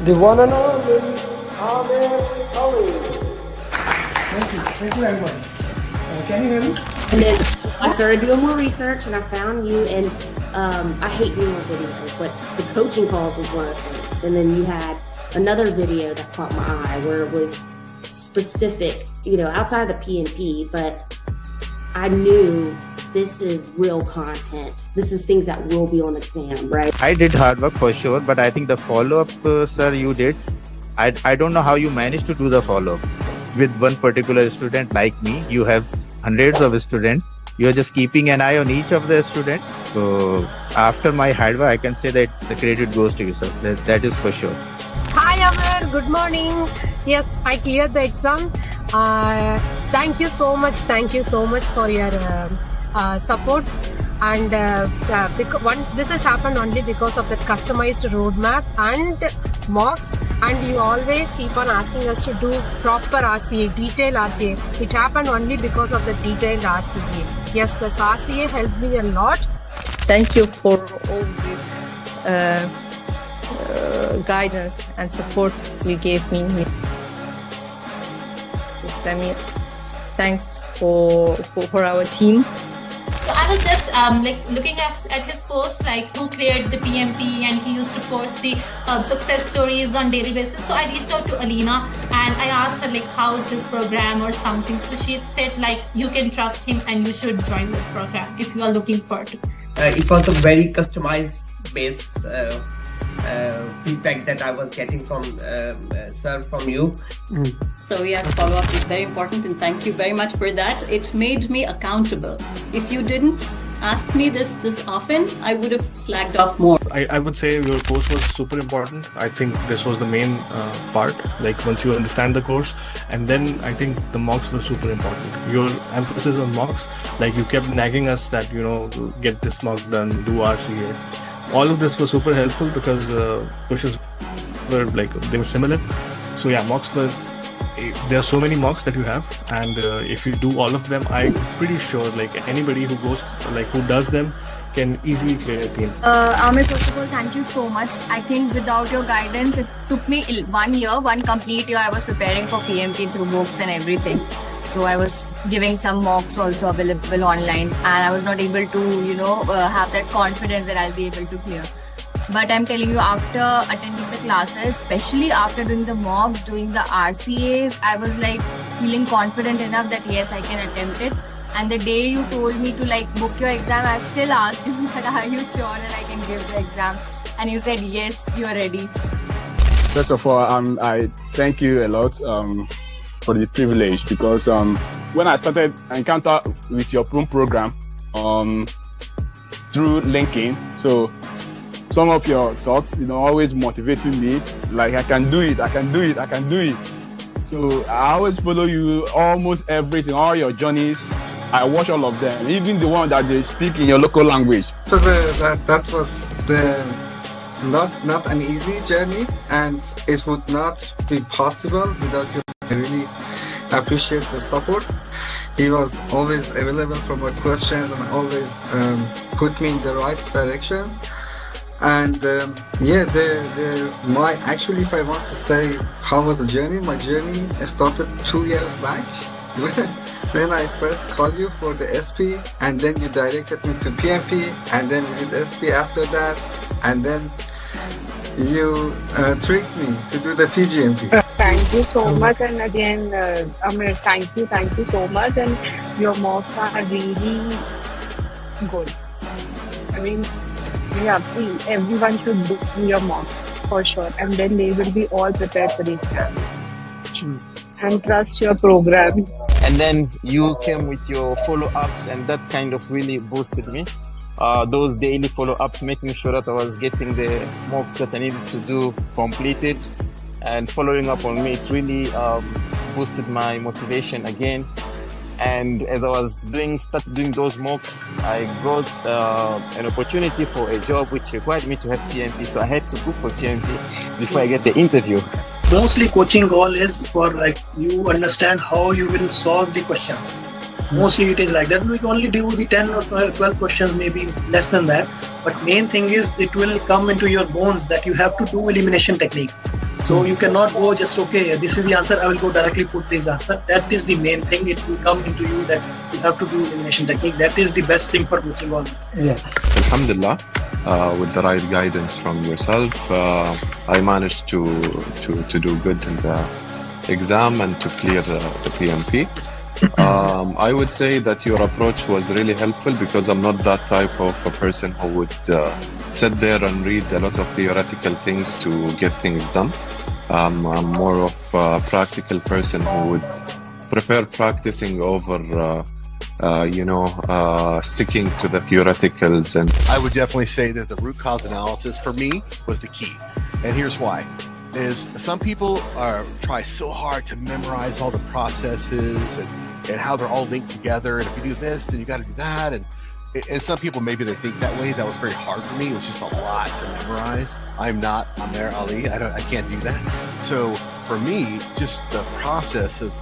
The one and only Ali. Thank you everyone. Can you hear me? And then I started doing more research and I found you, and I hate doing videos, but the coaching calls was one of the things. And then you had another video that caught my eye where it was specific, outside the PMP, but I knew this is real content. This is things that will be on exam, right? I did hard work for sure, but I think the follow-up, sir, you did. I don't know how you managed to do the follow-up. With one particular student like me, you have hundreds of students. You're just keeping an eye on each of the students. So after my hard work, I can say that the credit goes to you, sir. That is for sure. Hi Amir, good morning. Yes, I cleared the exam. Thank you so much. Thank you so much for your support. And this has happened only because of the customized roadmap and mocks, and you always keep on asking us to do proper RCA, detailed RCA. It happened only because of the detailed RCA. Yes, this RCA helped me a lot. Thank you for all this guidance and support you gave me, Mr. Amir. Thanks for our team. So I was just looking at his post, who cleared the PMP, and he used to post the success stories on daily basis. So I reached out to Alina and I asked her how's his program or something. So she said you can trust him and you should join this program if you are looking for it. It was a very customized base feedback that I was getting from sir, from you. So yes, follow-up is very important, and thank you very much for that. It made me accountable. If you didn't ask me this often, I would have slacked off more. I would say your course was super important. I think this was the main part, once you understand the course, and then I think the mocks were super important. Your emphasis on mocks, you kept nagging us that, get this mock done, do RCA. All of this was super helpful because questions were they were similar. So yeah, mocks were, there are so many mocks that you have, and if you do all of them, I'm pretty sure anybody who goes, who does them can easily clear a PMP. Amir, first of all, thank you so much. I think without your guidance, it took me 1 year, one complete year. I was preparing for PMP through books and everything. So I was giving some mocks also available online, and I was not able to, have that confidence that I'll be able to clear. But I'm telling you, after attending the classes, especially after doing the mocks, doing the RCAs, I was feeling confident enough that yes, I can attempt it. And the day you told me to book your exam, I still asked you that are you sure that I can give the exam? And you said yes, you're ready. First of all, I thank you a lot for the privilege, because when I started encounter with your program through LinkedIn, so some of your thoughts, always motivating me, I can do it, I can do it, I can do it. So I always follow you, almost everything, all your journeys. I watch all of them, even the one that they speak in your local language. So that was not an easy journey, and it would not be possible without you. I really appreciate the support. He was always available for my questions and always put me in the right direction. And actually, if I want to say how was the journey, my journey started 2 years back. Then I first called you for the SP, and then you directed me to PMP, and then we did SP after that, and then you tricked me to do the PGMP. Thank you so much, and again, Amir, thank you so much, and your mocks are really good. I mean, yeah, please, everyone should do your mock for sure, and then they will be all prepared for the exam. And trust your program. And then you came with your follow-ups, and that kind of really boosted me. Those daily follow-ups, making sure that I was getting the mocks that I needed to do completed, and following up on me, it really boosted my motivation again. And as I was started doing those mocks, I got an opportunity for a job which required me to have PMP, so I had to book for PMP before I get the interview. Mostly coaching goal is for you understand how you will solve the question. Mostly it is like that. We can only do the 10 or 12 questions, maybe less than that. But main thing is it will come into your bones that you have to do elimination technique. So you cannot go just, okay, this is the answer, I will go directly put this answer. That is the main thing. It will come into you that you have to do elimination technique. That is the best thing for coaching all. Yeah. Alhamdulillah, with the right guidance from yourself, I managed to do good in the exam and to clear the PMP. I would say that your approach was really helpful because I'm not that type of a person who would sit there and read a lot of theoretical things to get things done. I'm more of a practical person who would prefer practicing over sticking to the theoreticals. And I would definitely say that the root cause analysis for me was the key. And here's why. Is some people try so hard to memorize all the processes and how they're all linked together. And if you do this, then you got to do that. And some people, maybe they think that way. That was very hard for me. It was just a lot to memorize. I'm not Amer Ali. I can't do that. So for me, just the process of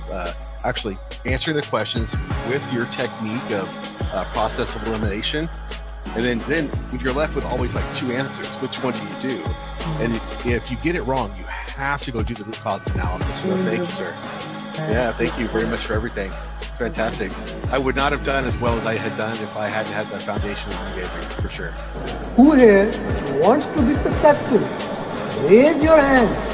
actually answering the questions with your technique of process of elimination. And then when you're left with always like two answers, which one do you do? And if you get it wrong, you have to go do the root cause analysis. So thank you, sir. Yeah, thank you very much for everything. Fantastic. I would not have done as well as I had done if I hadn't had the foundation that you gave me, for sure. Who here wants to be successful? Raise your hands.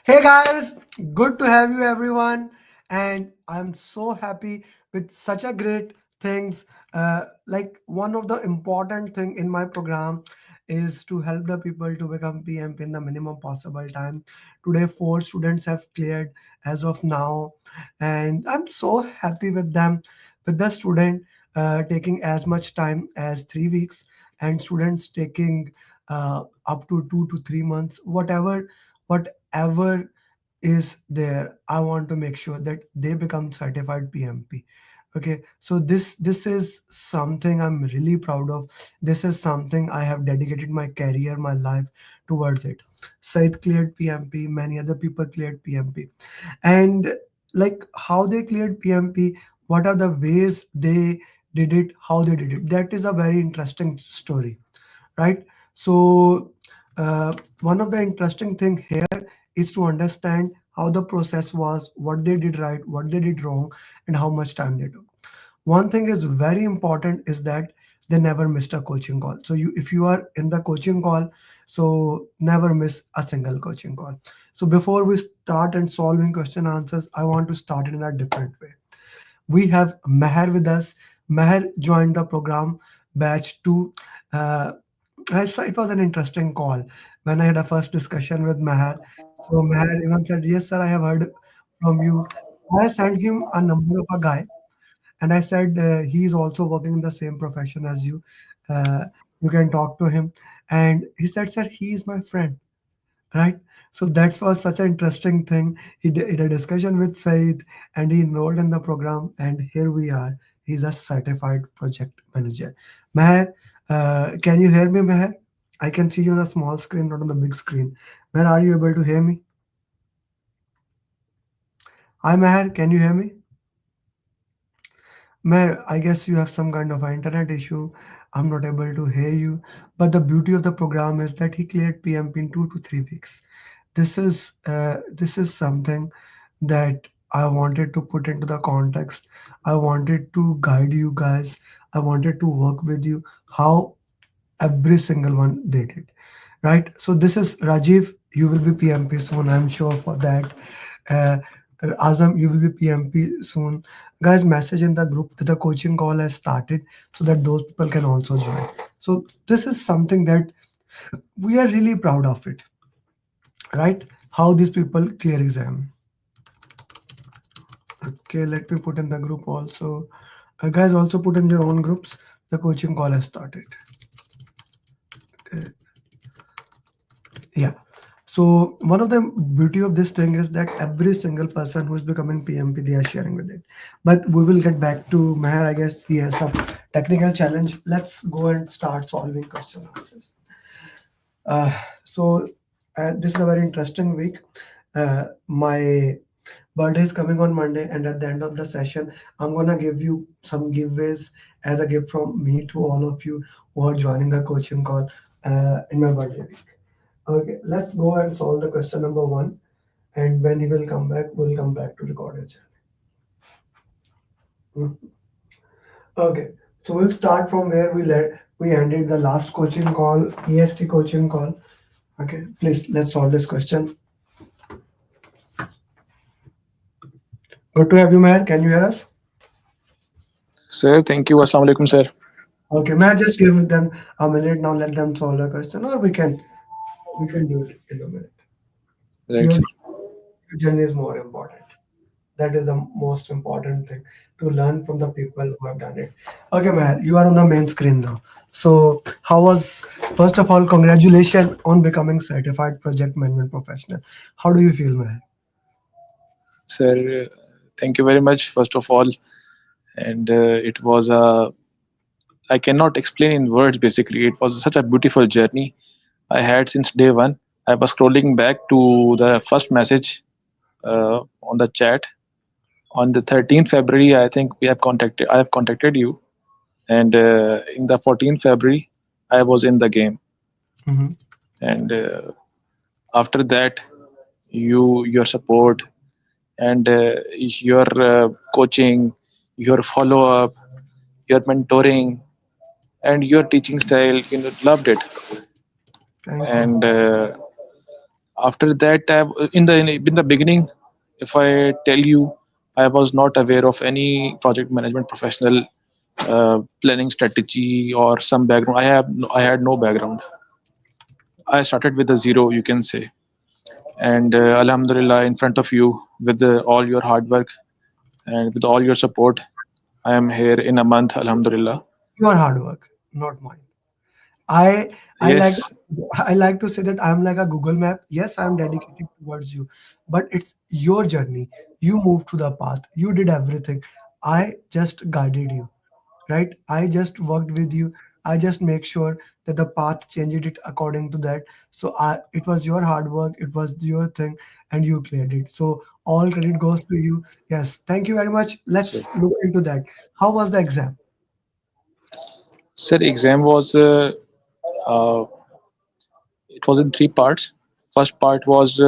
Hey guys, good to have you everyone, and I'm so happy with such a great things. Like one of the important thing in my program is to help the people to become PMP in the minimum possible time. Today 4 students have cleared as of now, and I'm so happy with them, with the student taking as much time as 3 weeks, and students taking up to 2 to 3 months, whatever is there. I want to make sure that they become certified PMP. Okay, so this is something I'm really proud of. This is something I have dedicated my career, my life towards it. Said cleared PMP, many other people cleared PMP, and like how they cleared PMP, what are the ways they did it, how they did it, that is a very interesting story, right? So one of the interesting thing here is to understand how the process was, what they did right, what they did wrong, and how much time they took. One thing is very important is that they never missed a coaching call. So if you are in the coaching call, so never miss a single coaching call. So before we start and solving question answers, I want to start it in a different way. We have Meher with us. Meher joined the program batch 2. It was an interesting call when I had a first discussion with Meher. So Meher even said, yes, sir, I have heard from you. I sent him a number of a guy, and I said, he's also working in the same profession as you. You can talk to him. And he said, sir, he is my friend, right? So that was such an interesting thing. He did a discussion with Said, and he enrolled in the program, and here we are. He's a certified project manager. Meher, can you hear me, Meher? I can see you on the small screen, not on the big screen. Meher, are you able to hear me? Hi, Meher, can you hear me? Meher, I guess you have some kind of an internet issue. I'm not able to hear you. But the beauty of the program is that he cleared PMP in 2 to 3 weeks. This is something that I wanted to put into the context. I wanted to guide you guys. I wanted to work with you how every single one did it, right? So this is Rajiv. You will be PMP soon, I'm sure for that. Azam, you will be PMP soon. Guys, message in the group that the coaching call has started so that those people can also join. So this is something that we are really proud of it, right? How these people clear exam. Okay, let me put in the group also. Guys, also put in your own groups. The coaching call has started. Okay. Yeah. So one of the beauty of this thing is that every single person who is becoming PMP, they are sharing with it. But we will get back to Meher. I guess he has some technical challenge. Let's go and start solving question answers. So this is a very interesting week. My birthday is coming on Monday, and at the end of the session, I'm gonna give you some giveaways as a gift from me to all of you who are joining the coaching call. in my birthday week. Okay, let's go and solve the question number one. And when he will come back, we'll come back to record his journey. Okay, so we'll start from where we ended the last coaching call, EST coaching call. Okay, please let's solve this question. Good to have you, man. Can you hear us? Sir, thank you. Assalamu alaikum, sir. Okay, may I just give them a minute now? Let them solve the question, or we can do it in a minute. Right, Your sir. journey is more important. That is the most important thing to learn from the people who have done it. Okay, Meher, you are on the main screen now. So, how was, first of all, congratulations on becoming certified project management professional. How do you feel, Meher? Sir, thank you very much, first of all. And it was I cannot explain in words basically. It was such a beautiful journey I had since day one. I was scrolling back to the first message on the chat. On the 13th February, I think I have contacted you. And in the 14th February, I was in the game. Mm-hmm. And after that, your support, and your coaching, your follow up, your mentoring, and your teaching style, loved it. Thank you. And after that, in the beginning, if I tell you, I was not aware of any project management professional planning strategy or some background. I had no background. I started with a zero, you can say. And Alhamdulillah, in front of you, with all your hard work and with all your support, I am here in a month, Alhamdulillah. Your hard work, not mine. I I like Yes, I like to say that I'm like a Google map. Yes, I'm dedicated towards you, but it's your journey. You moved to the path. You did everything. I just guided you, right? I just worked with you. I just make sure that the path changed it according to that. So it was your hard work. It was your thing, and you cleared it. So all credit goes to you. Yes, thank you very much. sir. Let's look into that. How was the exam? Sir, exam was uh, it was in three parts. First part was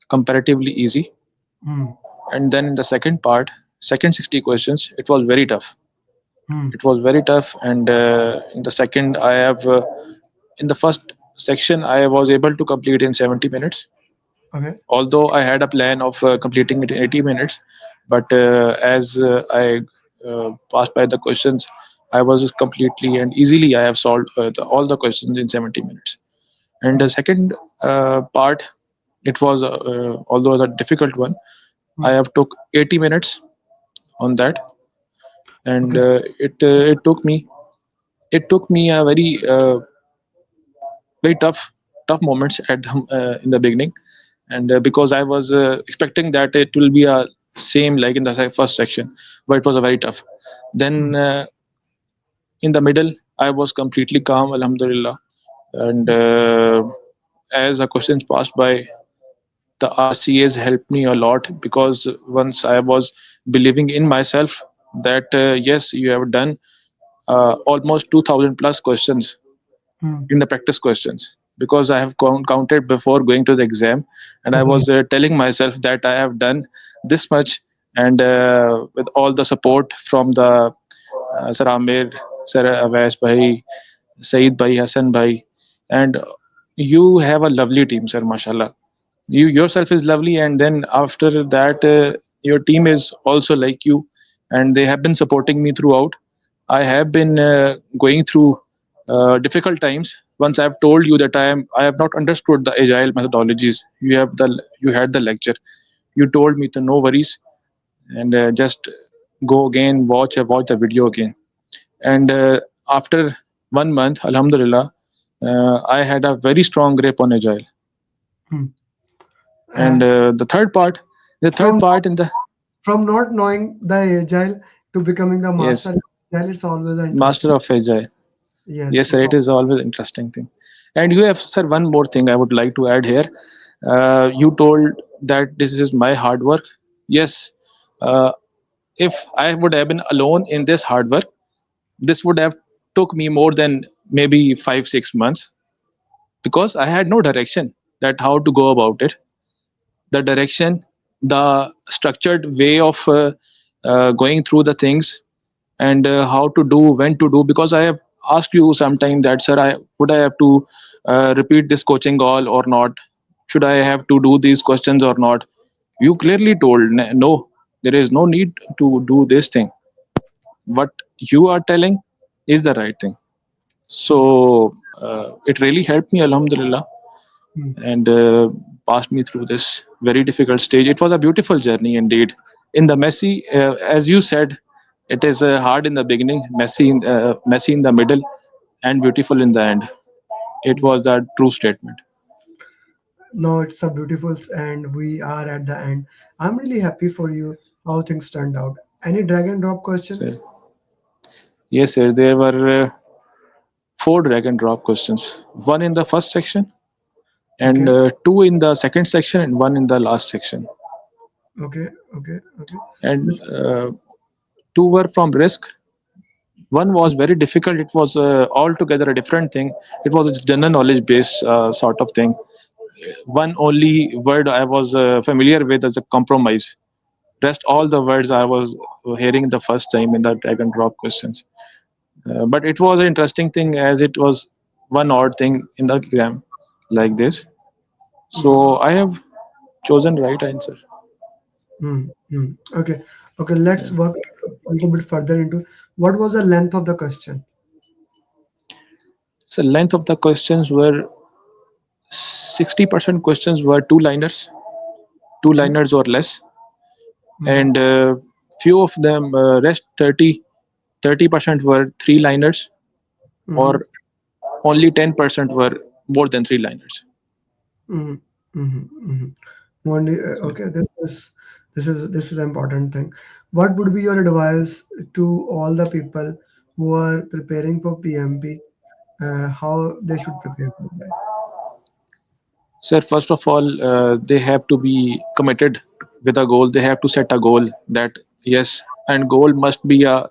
comparatively easy, Hmm. and then in the second part, second 60 questions, it was very tough. Hmm. It was very tough, and in the second, in the first section, I was able to complete in 70 minutes. Okay. Although I had a plan of completing it in 80 minutes, but as I passed by the questions, I was completely and easily I have solved all the questions in 70 minutes. And the Hmm. second part, it was although a difficult one, I Hmm. have took 80 minutes on that. And Okay. it took me a very tough moments in the beginning. And because I was expecting that it will be a same like in the first section, but it was a very tough. Then in the middle, I was completely calm, alhamdulillah. And as the questions passed by, the RCAs helped me a lot, because once I was believing in myself that yes, you have done almost 2000 plus questions Hmm. in the practice questions, because I have counted before going to the exam, and I Okay. was telling myself that I have done this much. And with all the support from the Sir Amir, Sir Awais Bhai, Saeed Bhai, Hassan Bhai, and you have a lovely team, sir, mashallah. You yourself is lovely, and then after that, your team is also like you, and they have been supporting me throughout. I have been going through difficult times. Once I've told you that I have not understood the agile methodologies. You had the lecture. You told me to no worries, and just go again, watch the video again. And after 1 month, Alhamdulillah, I had a very strong grip on agile. Hmm. And Uh, the third from part in the from not knowing the agile to becoming the master yes, of agile, it's always master interesting. of agile. Yes, Yes, sir, it's it all. is always interesting thing. And you have, sir, one more thing I would like to add here. You told that this is my hard work. Yes, uh, if I would have been alone in this hard work, this would have took me more than maybe 5 6 months. because I had no direction that how to go about it. The direction, the structured way of going through the things, and how to do, when to do. Because I have asked you sometime that, sir, I have to repeat this coaching call or not? Should I have to do these questions or not? You clearly told, no, there is no need to do this thing. What you are telling is the right thing. So it really helped me, alhamdulillah, and passed me through this very difficult stage. It was a beautiful journey indeed. In the messy, as you said, it is hard in the beginning, messy in the middle, and beautiful in the end. It was the true statement. No, it's a beautiful, and we are at the end. I'm really happy for you how things turned out. Any drag and drop questions? So, yes, sir. There were four drag and drop questions. One in the first section, and Okay, two in the second section, and one in the last section. okay, okay, okay. And This, two were from risk. One was very difficult. It was altogether a different thing. It was a general knowledge based sort of thing. One only word I was familiar with as a compromise. Rest all the words I was hearing the first time in the drag and drop questions. But it was an interesting thing as it was one odd thing in the exam like this. So I have chosen right answer. okay, okay. Let's Yeah. work a little bit further into what was the length of the question. So length of the questions were 60% questions were two Okay. liners or less, Mhm. and few of them rest 30% were three liners, Mhm. or only 10% were more than three liners. Mhm. Mhm. Mhm. Only, So, okay, this is an important thing. What would be your advice to all the people who are preparing for PMP? How they should prepare for that? sir, first of all, they have to be committed with a goal. They have to set a goal that, yes, and goal must be a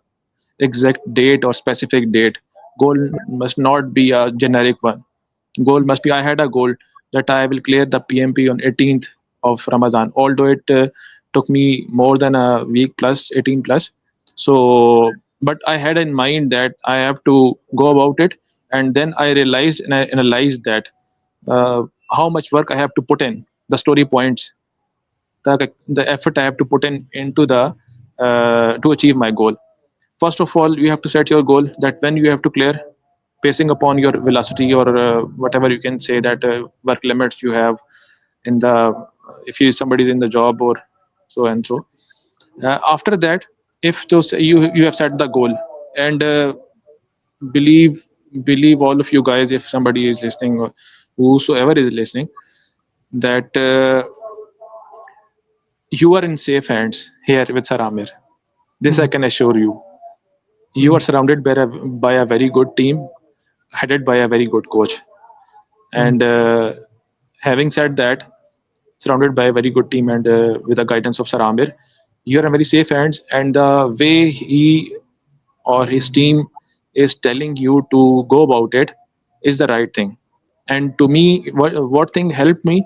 exact date or specific date. Goal must not be a generic one. Goal must be, I had a goal that I will clear the PMP on 18th of Ramadan, although it took me more than a week plus, 18 plus. So, but I had in mind that I have to go about it, and then I realized and I analyzed that uh, how much work I have to put in, the story points, the effort I have to put in into the to achieve my goal. First of all, you have to set your goal that when you have to clear, basing upon your velocity or whatever you can say, that work limits you have in the if you somebody's in the job or so and so. After that, if those you have set the goal, and believe believe all of you guys, if somebody is listening or whosoever is listening, that you are in safe hands here with Saramir. This I Mhm. can assure you. You are Mhm. surrounded by a very good team, headed by a very good coach. And Mhm. having said that, surrounded by a very good team and with the guidance of Saramir, you are in very safe hands. And the way he or his team is telling you to go about it is the right thing. And to me, what thing helped me?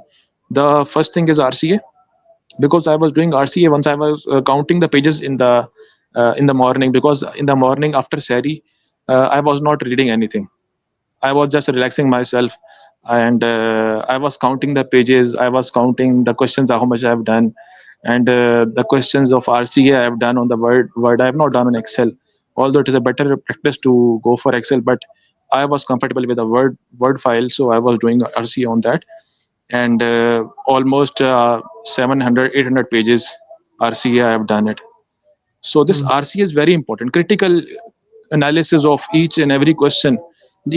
The first thing is RCA, because I was doing RCA once I was counting the pages in the morning, because in the morning after Sari, I was not reading anything. I was just relaxing myself, and I was counting the pages. I was counting the questions, how much I have done, and the questions of RCA I have done on the Word. I have not done on Excel, although it is a better practice to go for Excel. But I was comfortable with the Word file, so I was doing RCA on that, and almost 700, 800 pages RCA I have done it. So this Mhm. RCA is very important. Critical analysis of each and every question,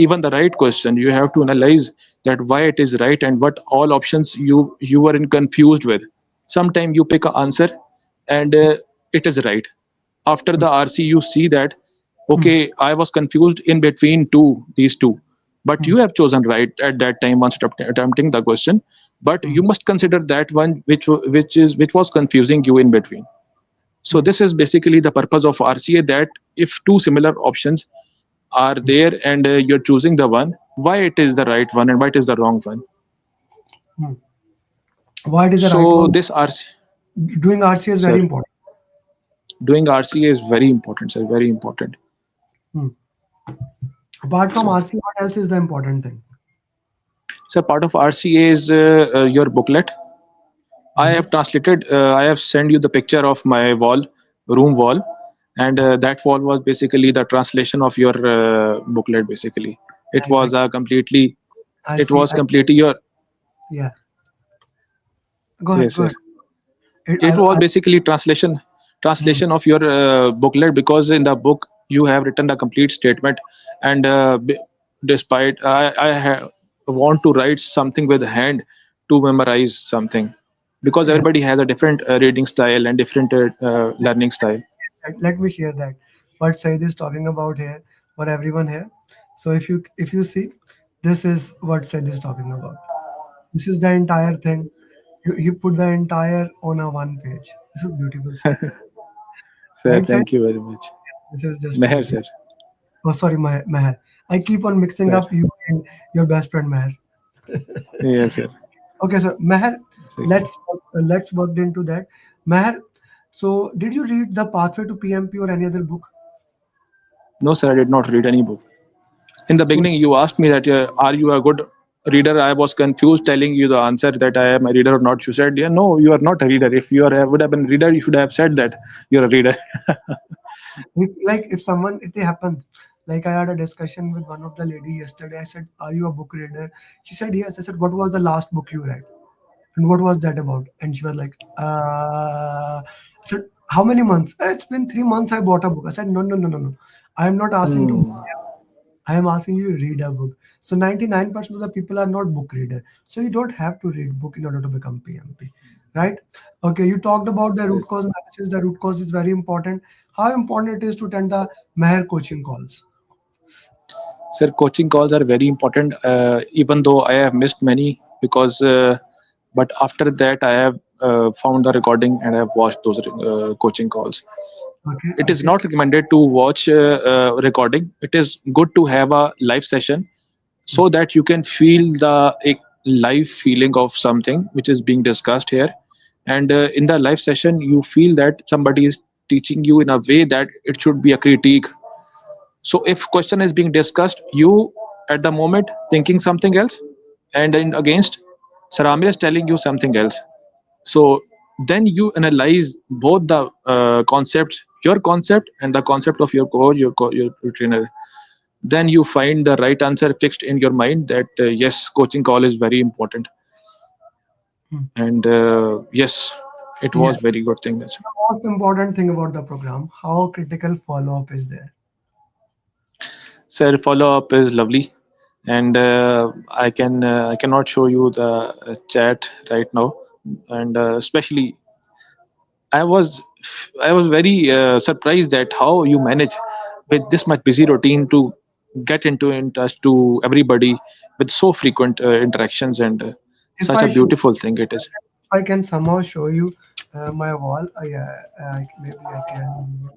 even the right question. You have to analyze that why it is right and what all options you were in confused with. Sometimes you pick an answer and it is right. After the RC, you see that Mhm. okay, I was confused in between these two, but you Mhm. have chosen right at that time once attempting the question. But you Mhm. must consider that one which was confusing you in between. So Mhm. this is basically the purpose of RCA, that if two similar options are there, and you're choosing the one, why it is the right one and why it is the wrong one. Hmm. Why it is the right So one? this RC, Doing RC is very sir, important. doing RCA is very important, sir, very important. Hmm. Apart from So, RC, what else is the important thing? sir, part of RCA is your booklet. I Mhm. have translated. I have sent you the picture of my wall, room wall, and that wall was basically the translation of your booklet. Basically, it Right, right. was a completely. I It see. was completely your. Yeah. Go ahead. Yes, Go sir. ahead. It, It was I, basically hmm. translation of your booklet, because in the book you have written the complete statement, and despite want to write something with hand to memorize something, because Yeah. everybody has a different reading style and different learning style. Let me share that. What Said is talking about here for everyone here. So if you see, this is what Said is talking about. This is the entire thing. He put the entire on a one page. This is beautiful, Said. Sir, Right, Said? thank you very much. This is just Meher, beautiful. sir. Oh, sorry, Meher. I keep on mixing Sir. up you and your best friend Meher. Yes, sir. Okay, so Meher, Sir. let's work into that. Meher, so did you read The Pathway to PMP or any other book? No, sir, I did not read any book. In the So beginning you asked me that are you a good reader. I was confused telling you the answer that I am a reader or not. You said, yeah, no, you are not a reader. If you would have been a reader, you should have said that you're a reader. if someone it happens, like I had a discussion with one of the lady yesterday. I said, "Are you a book reader?" She said, "Yes." I said, "What was the last book you read, and what was that about?" And she was like, I said, "How many months?" It's been 3 months. I bought a book." I said, "No, no, no, no, no. I am not asking to. Hmm. I am asking you to read a book." So 99% of the people are not book reader. So you don't have to read book in order to become PMP, right? Okay, you talked about the root cause analysis. The root cause is very important. How important it is to attend the Meher coaching calls? Sir, coaching calls are very important, even though I have missed many, because but after that I have found the recording and I have watched those coaching calls. Okay, It is okay. not recommended to watch recording. It is good to have a live session, so that you can feel the live feeling of something which is being discussed here. And in the live session you feel that somebody is teaching you in a way that it should be a critique. So if question is being discussed, you at the moment thinking something else, and in against Saramir is telling you something else. So then you analyze both the concepts, your concept and the concept of your coach, your trainer. Then you find the right answer fixed in your mind that yes, coaching call is very important. And yes, it Yeah. was very good thing. The most important thing about the program, how critical follow-up is there. Sir, follow up is lovely, and I cannot show you the chat right now, and especially I was very surprised at how you manage with this much busy routine to get into in touch to everybody with so frequent interactions, and If such I a show, beautiful thing it is. if I can somehow show you my wall, yeah, maybe I can.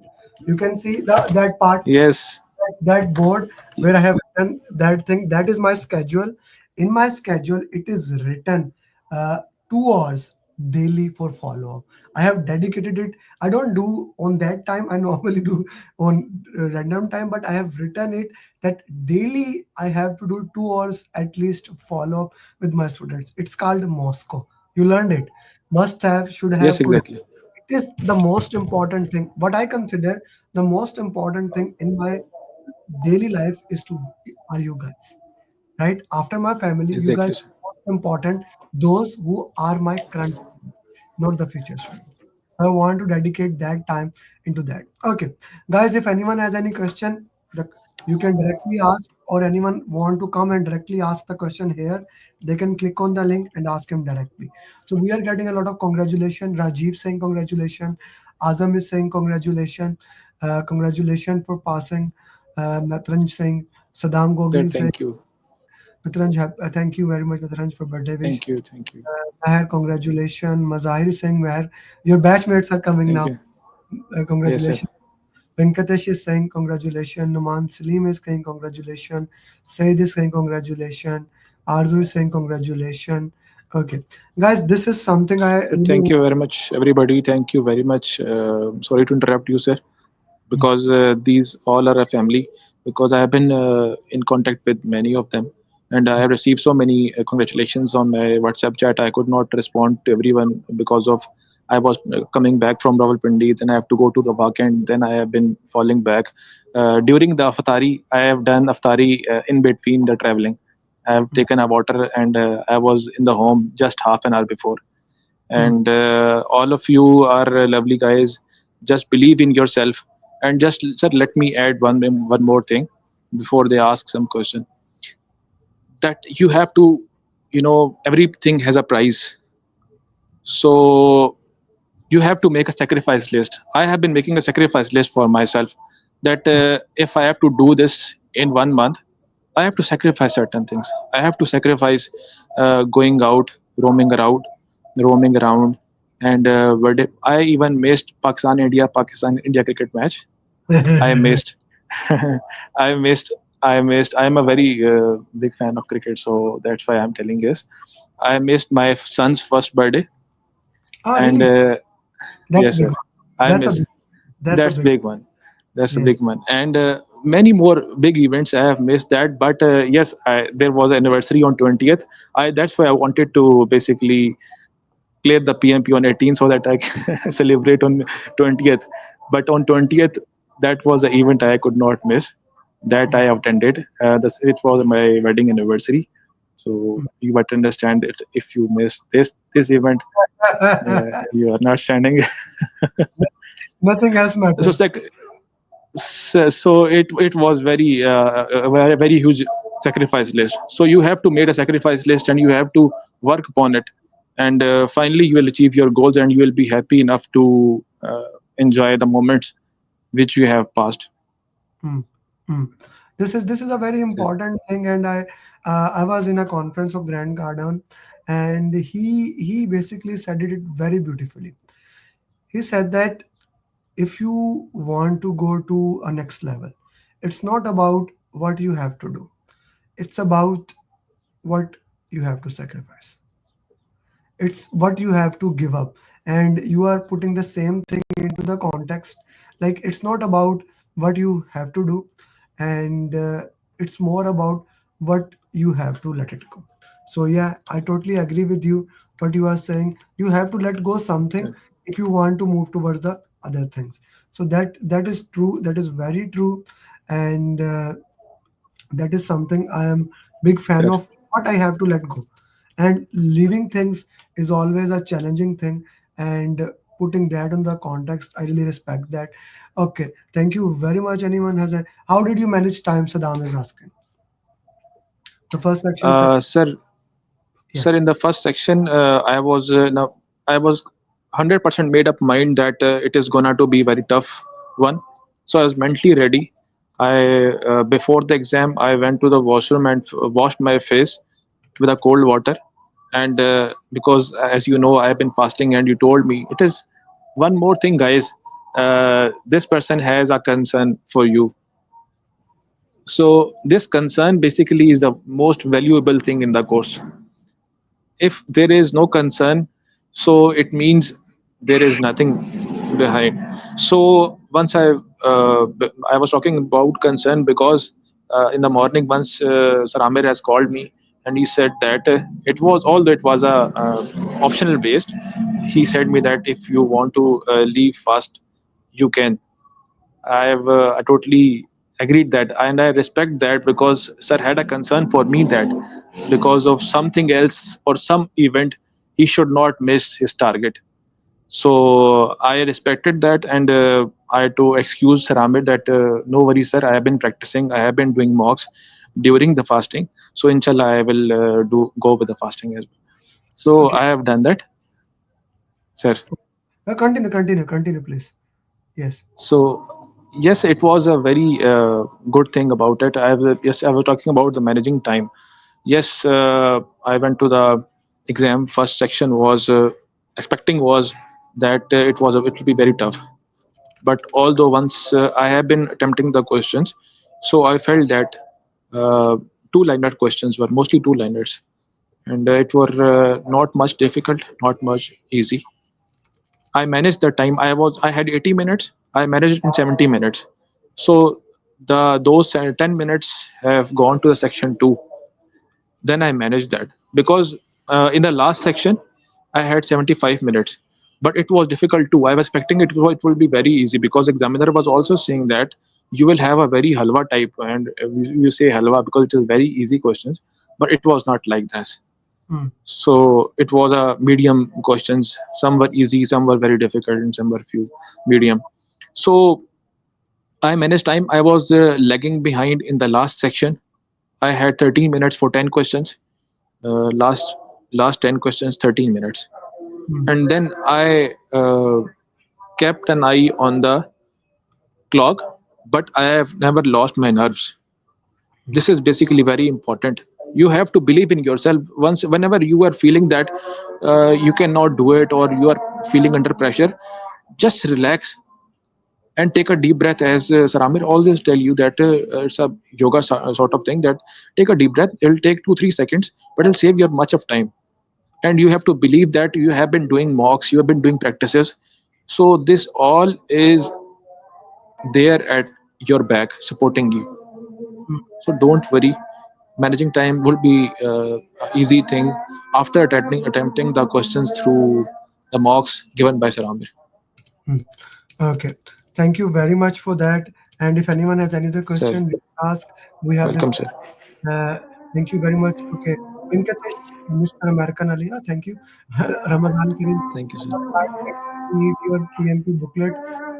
You can see that part, Yes, that board where I have written that thing. That is my schedule. In my schedule, it is written uh, 2 hours daily for follow up. I have dedicated it. I don't do on that time. I normally do on random time, but I have written it that daily I have to do 2 hours at least follow up with my students. It's called Moscow. You learned it. Must have, should yes, have, could have. exactly. It is the most important thing. What I consider the most important thing in my daily life is to are you guys, right? After my family, you guys Exactly. are most important. Those who are my current students, not the future students. So I want to dedicate that time into that. Okay, guys, if anyone has any question, you can directly ask, or anyone want to come and directly ask the question here, they can click on the link and ask him directly. So we are getting a lot of congratulations. Rajiv saying congratulations. Azam is saying congratulations. Congratulations for passing. Natranj saying, Saddam Sir, Gogri saying, thank you. Natranj, thank you very much, Natranj, for birthday wish. Thank you. Thank you. Meher, congratulations. Mazahir is saying, Meher, your batchmates are coming Thank now. you. Yes, sir. Congratulations. Venkatesh is saying congratulations. Numan Salim is saying congratulations. Said is saying congratulations. Arzu is saying congratulations. Okay, guys, this is something I Thank really. you very much, everybody. Thank you very much. Sorry to interrupt you, sir, because these all are a family. Because I have been in contact with many of them, and I have received so many congratulations on my WhatsApp chat. I could not respond to everyone because of I was coming back from Rawalpindi, then I have to go to Rabak, and then I have been falling back. During the Aftari, I have done Aftari in between the traveling. I have taken a water, and I was in the home just half an hour before. And all of you are lovely guys. Just believe in yourself. And just, sir, let me add one more thing before they ask some question. That you have to, everything has a price. So you have to make a sacrifice list. I have been making a sacrifice list for myself, that if I have to do this in 1 month, I have to sacrifice certain things. I have to sacrifice going out, roaming around, and I even missed Pakistan India cricket match. I missed. I missed. I missed. I'm a very big fan of cricket, so that's why I'm telling this. I missed my son's first birthday, Oh, and really? That's a yes, big sir, one. I That's a miss. big. That's a That's big. big one. That's a big Yes. one, and many more big events I have missed that. But yes, there was an anniversary on 20th. I That's why I wanted to basically clear the PMP on 18th so that I can celebrate on 20th. But on 20th, that was the event I could not miss. That I attended. It was my wedding anniversary. So you might understand that if you miss this event, you are not standing. Nothing else So matters. so it was very huge sacrifice list. So you have to make a sacrifice list and you have to work upon it, and finally you will achieve your goals and you will be happy enough to enjoy the moments which you have passed. Hmm. Hmm. This is a very important thing, and I was in a conference of Grand Garden, and he basically said it very beautifully. He said that if you want to go to a next level, it's not about what you have to do, it's about what you have to sacrifice. It's what you have to give up, and you are putting the same thing into the context. Like, it's not about what you have to do, and it's more about what you have to let it go. So yeah, I totally agree with you. What you are saying, you have to let go something if you want to move towards the other things. So that is true, that is very true. And that is something I am big fan Sure. of, what I have to let go. And leaving things is always a challenging thing, and putting that in the context, I really respect that. Okay, thank you very much. Anyone has a, how did you manage time? Saddam is asking. The first section said, Sir, yeah. sir, in the first section, I was 100% made up mind that it is gonna to be very tough one. So I was mentally ready. I Before the exam, I went to the washroom and washed my face with a cold water. And because, as you know, I have been fasting, and you told me it is one more thing, guys. This person has a concern for you. So this concern basically is the most valuable thing in the course. If there is no concern, so it means there is nothing behind. So once I was talking about concern because in the morning, once Sir Amir has called me, and he said that it was, although it was a optional based, he said me that if you want to leave fast, you can. I totally agreed that, and I respect that, because sir had a concern for me that because of something else or some event, he should not miss his target. So I respected that, and I had to excuse Sir Ahmed that no worries, sir. I have been practicing. I have been doing mocks during the fasting. So inshallah, I will do go with the fasting as well. So Okay. I have done that, sir. Continue, please. Yes. So yes, it was a very good thing about it. Yes, I was talking about the managing time. Yes, I went to the exam. First section was expecting was that it will be very tough. But although once I have been attempting the questions, so I felt that two-liner questions were mostly two-liners, and it were not much difficult, not much easy. I managed the time. I had 80 minutes. I managed it in 70 minutes. So those 10 minutes have gone to the section 2. Then I managed that because in the last section I had 75 minutes, but it was difficult too. I was expecting it will be very easy because examiner was also saying that you will have a very halwa type, and you say halwa because it is very easy questions, but it was not like this. Hmm. So it was a medium questions. Some were easy, some were very difficult, and some were few medium. So I managed time. I was lagging behind in the last section. I had 13 minutes for 10 questions. Last 10 questions, 13 minutes, Hmm. and then I kept an eye on the clock, but I have never lost my nerves. This is basically very important. You have to believe in yourself. Whenever you are feeling that you cannot do it or you are feeling under pressure, just relax and take a deep breath. As Saramir always tell you that it's a yoga sort of thing, that take a deep breath. It'll take 2-3 seconds, but it'll save you much of time. And you have to believe that you have been doing mocks, you have been doing practices, so this all is there at your back supporting you. Hmm. So don't worry, managing time will be a easy thing after attempting the questions through the mocks given by Saramir. Hmm. Okay. Thank you very much for that. And if anyone has any other Sir, question, you can ask. We have this. welcome sir. Thank you very much. Okay. Venkatesh, Mr. American Aliya, thank you. Ramadan Kareem. Thank you sir. I need your PMP booklet.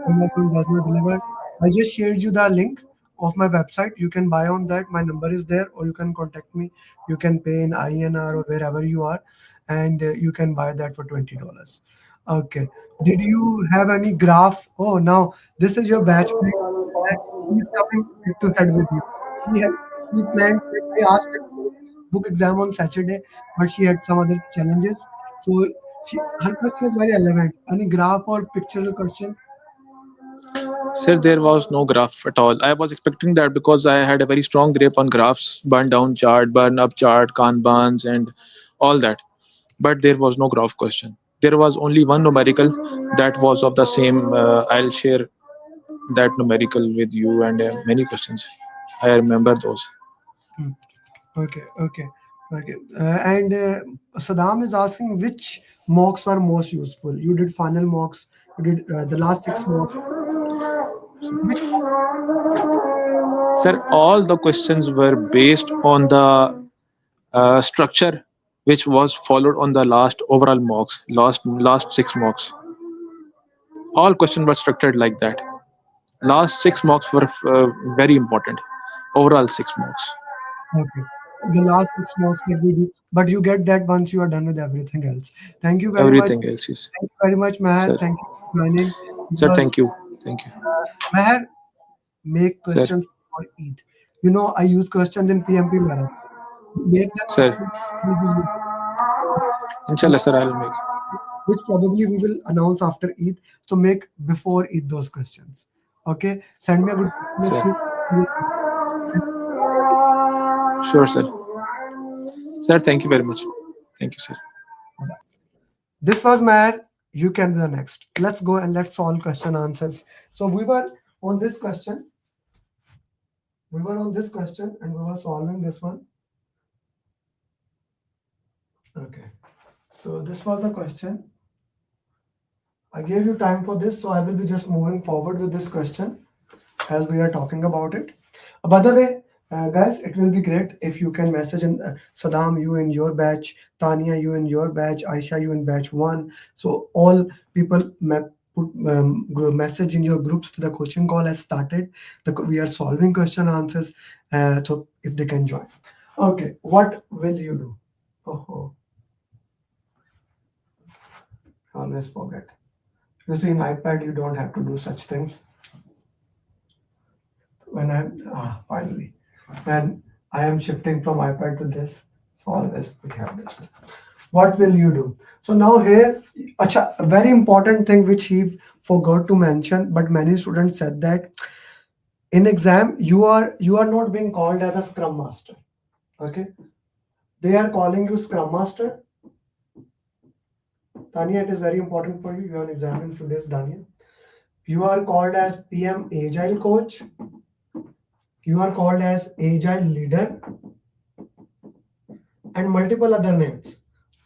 Amazon does not deliver. I just shared you the link of my website. You can buy on that. My number is there, or you can contact me. You can pay in INR or wherever you are, and you can buy that for $20. Okay. Did you have any graph? Oh, now this is your batchmate, and he's coming head to head with you. He had he planned. I asked her to book exam on Saturday, but she had some other challenges. So her question is very relevant. Any graph or pictorial question? Sir, there was no graph at all. I was expecting that because I had a very strong grip on graphs, burn down chart, burn up chart, Kanbans, and all that. But there was no graph question. There was only one numerical that was of the same. I'll share that numerical with you, and many questions. I remember those. Hmm. Okay, okay, okay. And Saddam is asking which mocks were most useful. You did final mocks. You did the last 6 mocks. Which Sir, all the questions were based on the structure which was followed on the last overall mocks, last 6 mocks. All questions were structured like that. Last 6 mocks were very important. Overall 6 mocks. okay? The last 6 mocks that we do, but you get that once you are done with everything else. Thank you very much. Everything else is. Thank you very much, Meher. Sir, Thank you for joining. sir, Because thank you. Thank you. Meher, make Sir, questions for Eid. You know, I use questions in PMP marathon. Make that sir. question will be used, Inshallah, which sir, I'll make. which probably we will announce after Eid. So make before Eid those questions. Okay, send me a good question if Sure. you. Sure, sir. Sir, thank you very much. Thank you, sir. This was Meher. You can be the next. Let's go and let's solve question answers. So we were on this question. We were on this question and we were solving this one. Okay. So this was the question. I gave you time for this, so I will be just moving forward with this question as we are talking about it. By the way, guys, it will be great if you can message in Saddam, you in your batch, Tanya, you in your batch, Aisha, you in batch 1. So all people put message in your groups. The coaching call has started. We are solving question answers. So if they can join. Okay, what will you do? Oh, always forget. You see, in iPad, you don't have to do such things. When finally, and I am shifting from iPad to this, so always we have this. What will you do? So now here, a very important thing which he forgot to mention, but many students said that in exam you are not being called as a scrum master. Okay, they are calling you scrum master. Tanya, it is very important for you. You have an exam in few days, Tanya. You are called as PM Agile coach. You are called as Agile leader and multiple other names.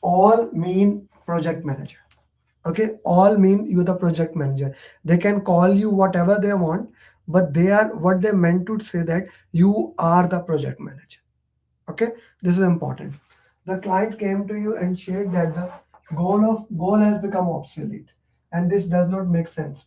All mean project manager. Okay, all mean you're the project manager. They can call you whatever they want, but they are what they meant to say that you are the project manager. Okay, this is important. The client came to you and shared that the goal has become obsolete, and this does not make sense.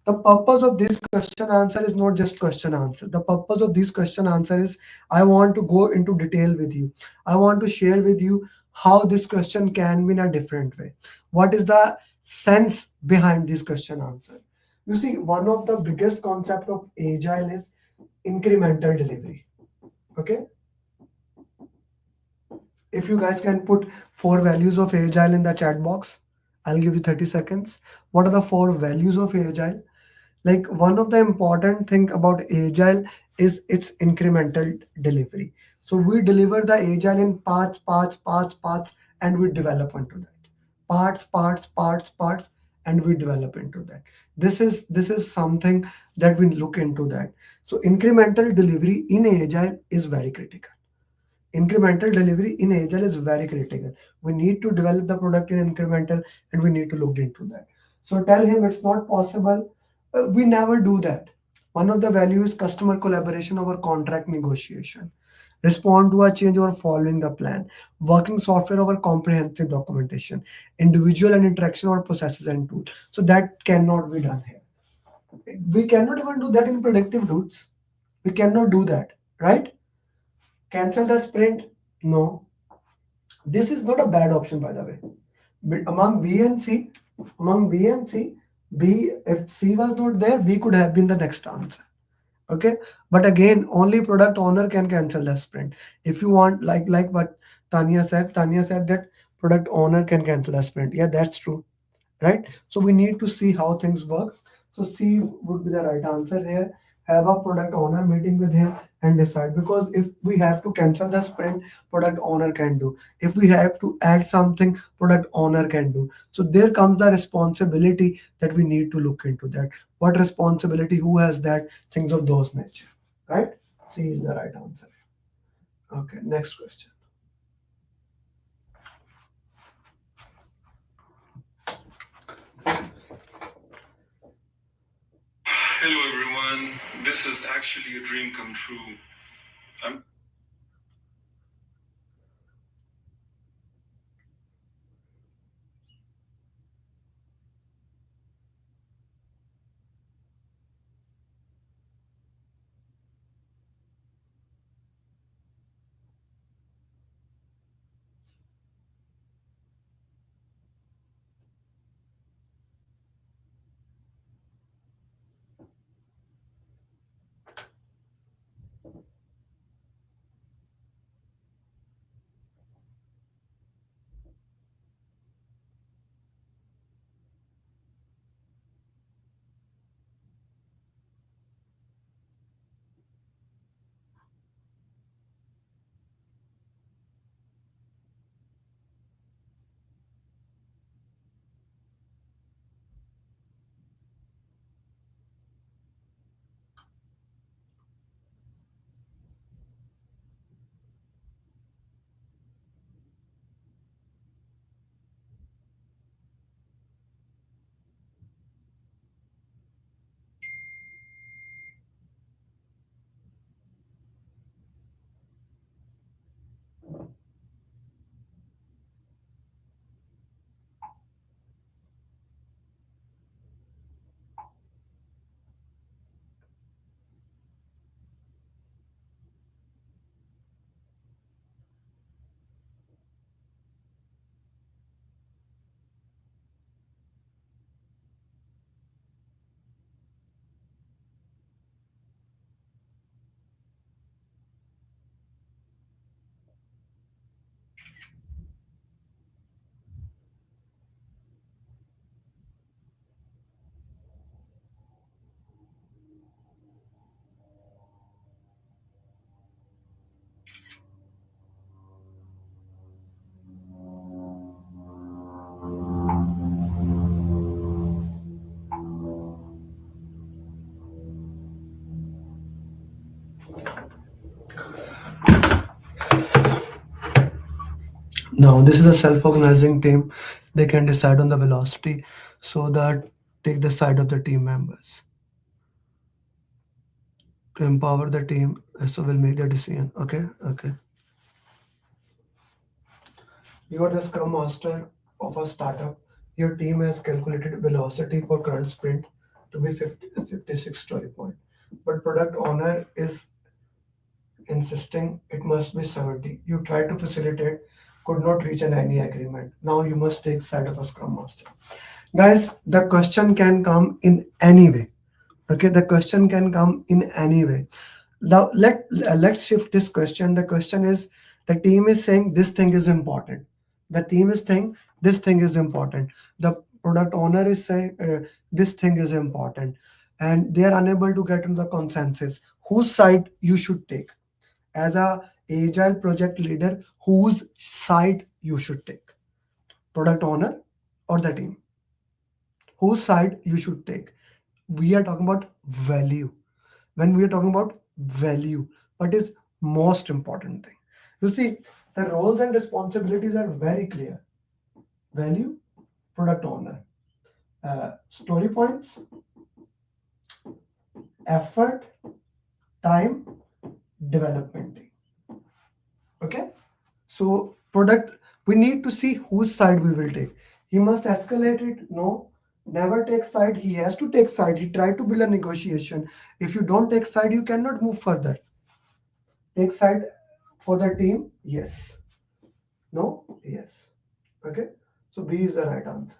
The purpose of this question answer is not just question answer. The purpose of this question answer is I want to go into detail with you. I want to share with you how this question can be in a different way. What is the sense behind this question answer? You see, one of the biggest concept of agile is incremental delivery. Okay, if you guys can put 4 values of agile in the chat box, I'll give you 30 seconds. What are the 4 values of agile? Like, one of the important thing about agile is its incremental delivery. So we deliver the agile in parts, and we develop into that. Parts, and we develop into that. This is something that we look into that. So incremental delivery in agile is very critical. Incremental delivery in agile is very critical. We need to develop the product in incremental, and we need to look into that. So tell him it's not possible. We never do that. One of the values is customer collaboration over contract negotiation, respond to a change over following the plan, working software over comprehensive documentation, individual and interaction over processes and tools. So that cannot be done here. We cannot even do that in predictive dudes. We cannot do that, right? Cancel the sprint? No. This is not a bad option, by the way. But among B and C, B, if C was not there, B could have been the next answer. Okay. But again, only product owner can cancel the sprint. If you want, like what Tanya said that product owner can cancel the sprint. Yeah, that's true. Right? So we need to see how things work. So C would be the right answer here. Have a product owner meeting with him and decide, because if we have to cancel the sprint, product owner can do. If we have to add something, product owner can do. So there comes the responsibility that we need to look into that. What responsibility, who has that, things of those nature. Right? C is the right answer. Okay, next question. Hello everyone, this is actually a dream come true. Now this is a self-organizing team. They can decide on the velocity, so that take the side of the team members to empower the team. So we'll make the decision. Okay. You are the scrum master of a startup. Your team has calculated velocity for current sprint to be 56 story point, but product owner is insisting it must be 70. You try to facilitate, could not reach an any agreement. Now you must take side of a scrum master. Guys, the question can come in any way. Okay, the question can come in any way. Now let's shift this question. The question is, the team is saying this thing is important. The team is saying this thing is important. The product owner is saying this thing is important, and they are unable to get into the consensus. Whose side you should take? As a agile project leader, whose side you should take? Product owner or the team? Whose side you should take? We are talking about value. When we are talking about value, what is most important thing? You see, the roles and responsibilities are very clear. Value, product owner, story points, effort, time, development team. Okay, so product, we need to see whose side we will take. He must escalate it. No, never take side. He has to take side. He tried to build a negotiation. If you don't take side, you cannot move further. Take side for the team. Yes. No. Yes. Okay, so B is the right answer.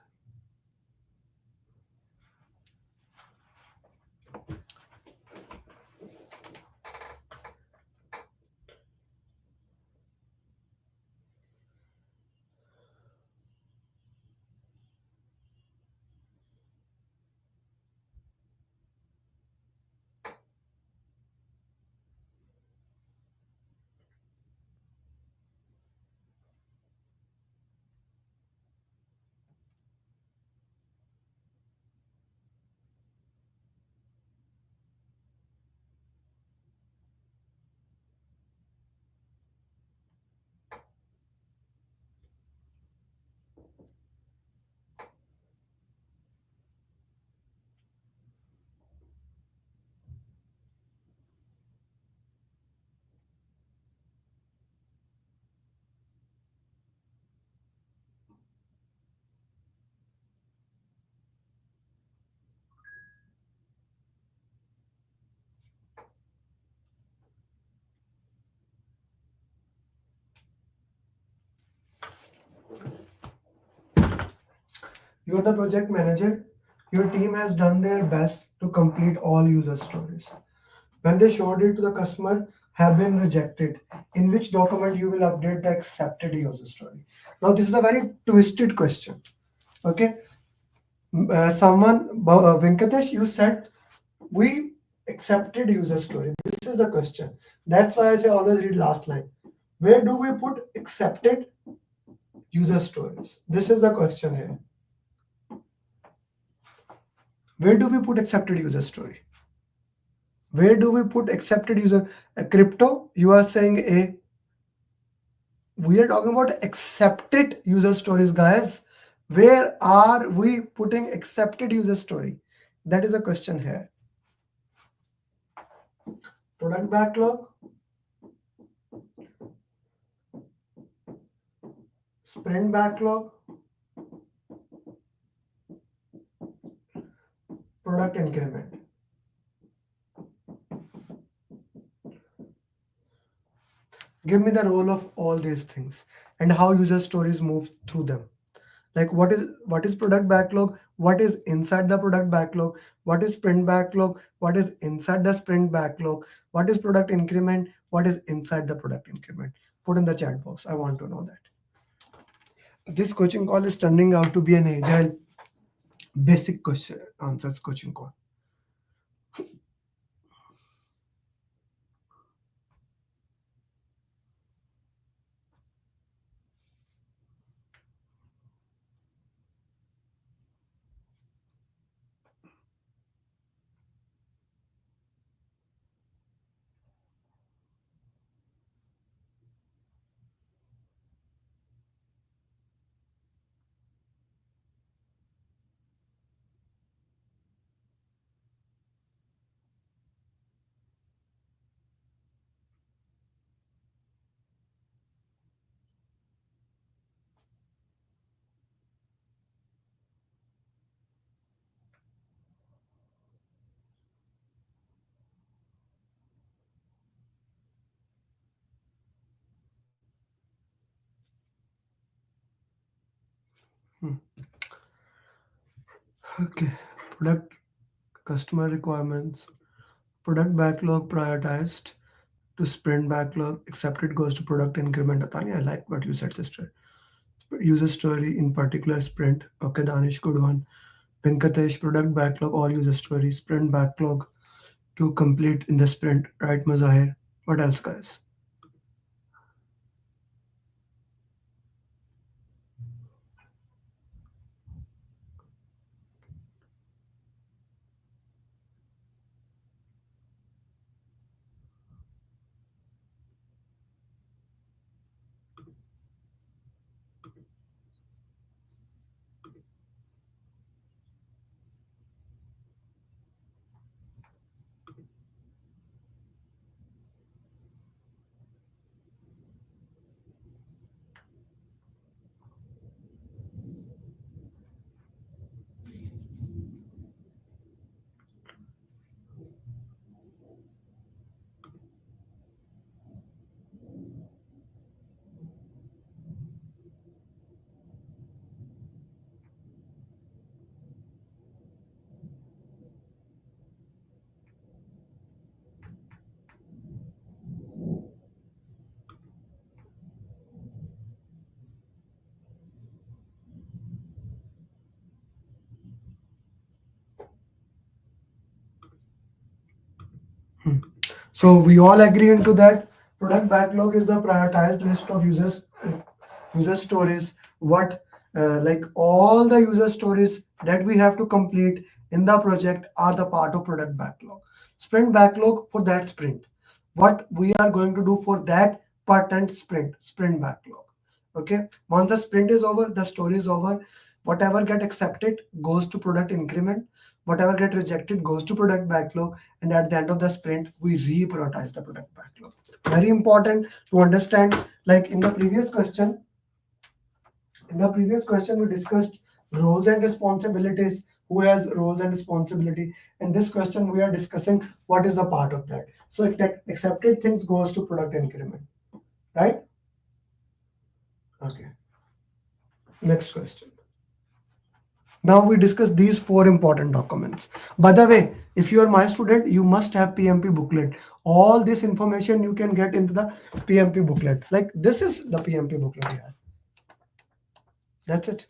You are the project manager. Your team has done their best to complete all user stories. When they showed it to the customer, have been rejected. In which document you will update the accepted user story? Now this is a very twisted question. Okay, Venkatesh, you said we accepted user story. This is the question. That's why I say always read last line. Where do we put accepted user stories? This is the question here. Where do we put accepted user story? Where do we put accepted user? Crypto, you are saying A. We are talking about accepted user stories, guys. Where are we putting accepted user story? That is a question here. Product backlog, sprint backlog, product increment. Give me the role of all these things and how user stories move through them. Like what is product backlog, what is inside the product backlog, what is sprint backlog, what is inside the sprint backlog, what is product increment, what is inside the product increment. Put in the chat box. I want to know that. This coaching call is turning out to be an agile basic question answers coaching call. Hmm. Okay. Product customer requirements. Product backlog prioritized to sprint backlog. Accepted goes to product increment. Atani, I like what you said, sister. User story in particular sprint. Okay, Danish, good one. Venkatesh, product backlog, all user story, sprint backlog to complete in the sprint. Right, Mazahir? What else, guys? So we all agree into that. Product backlog is the prioritized list of user stories. What like all the user stories that we have to complete in the project are the part of product backlog. Sprint backlog for that sprint. What we are going to do for that part and sprint backlog. Okay. Once the sprint is over, the story is over. Whatever get accepted goes to product increment. Whatever get rejected goes to product backlog, and at the end of the sprint we reprioritize the product backlog. Very important to understand. Like in the previous question we discussed roles and responsibilities, who has roles and responsibility. In this question we are discussing what is the part of that. So if that accepted things goes to product increment, right? Okay, next question. Now we discuss these 4 important documents. By the way, if you are my student, you must have PMP booklet. All this information you can get into the PMP booklet. Like this is the PMP booklet here. That's it.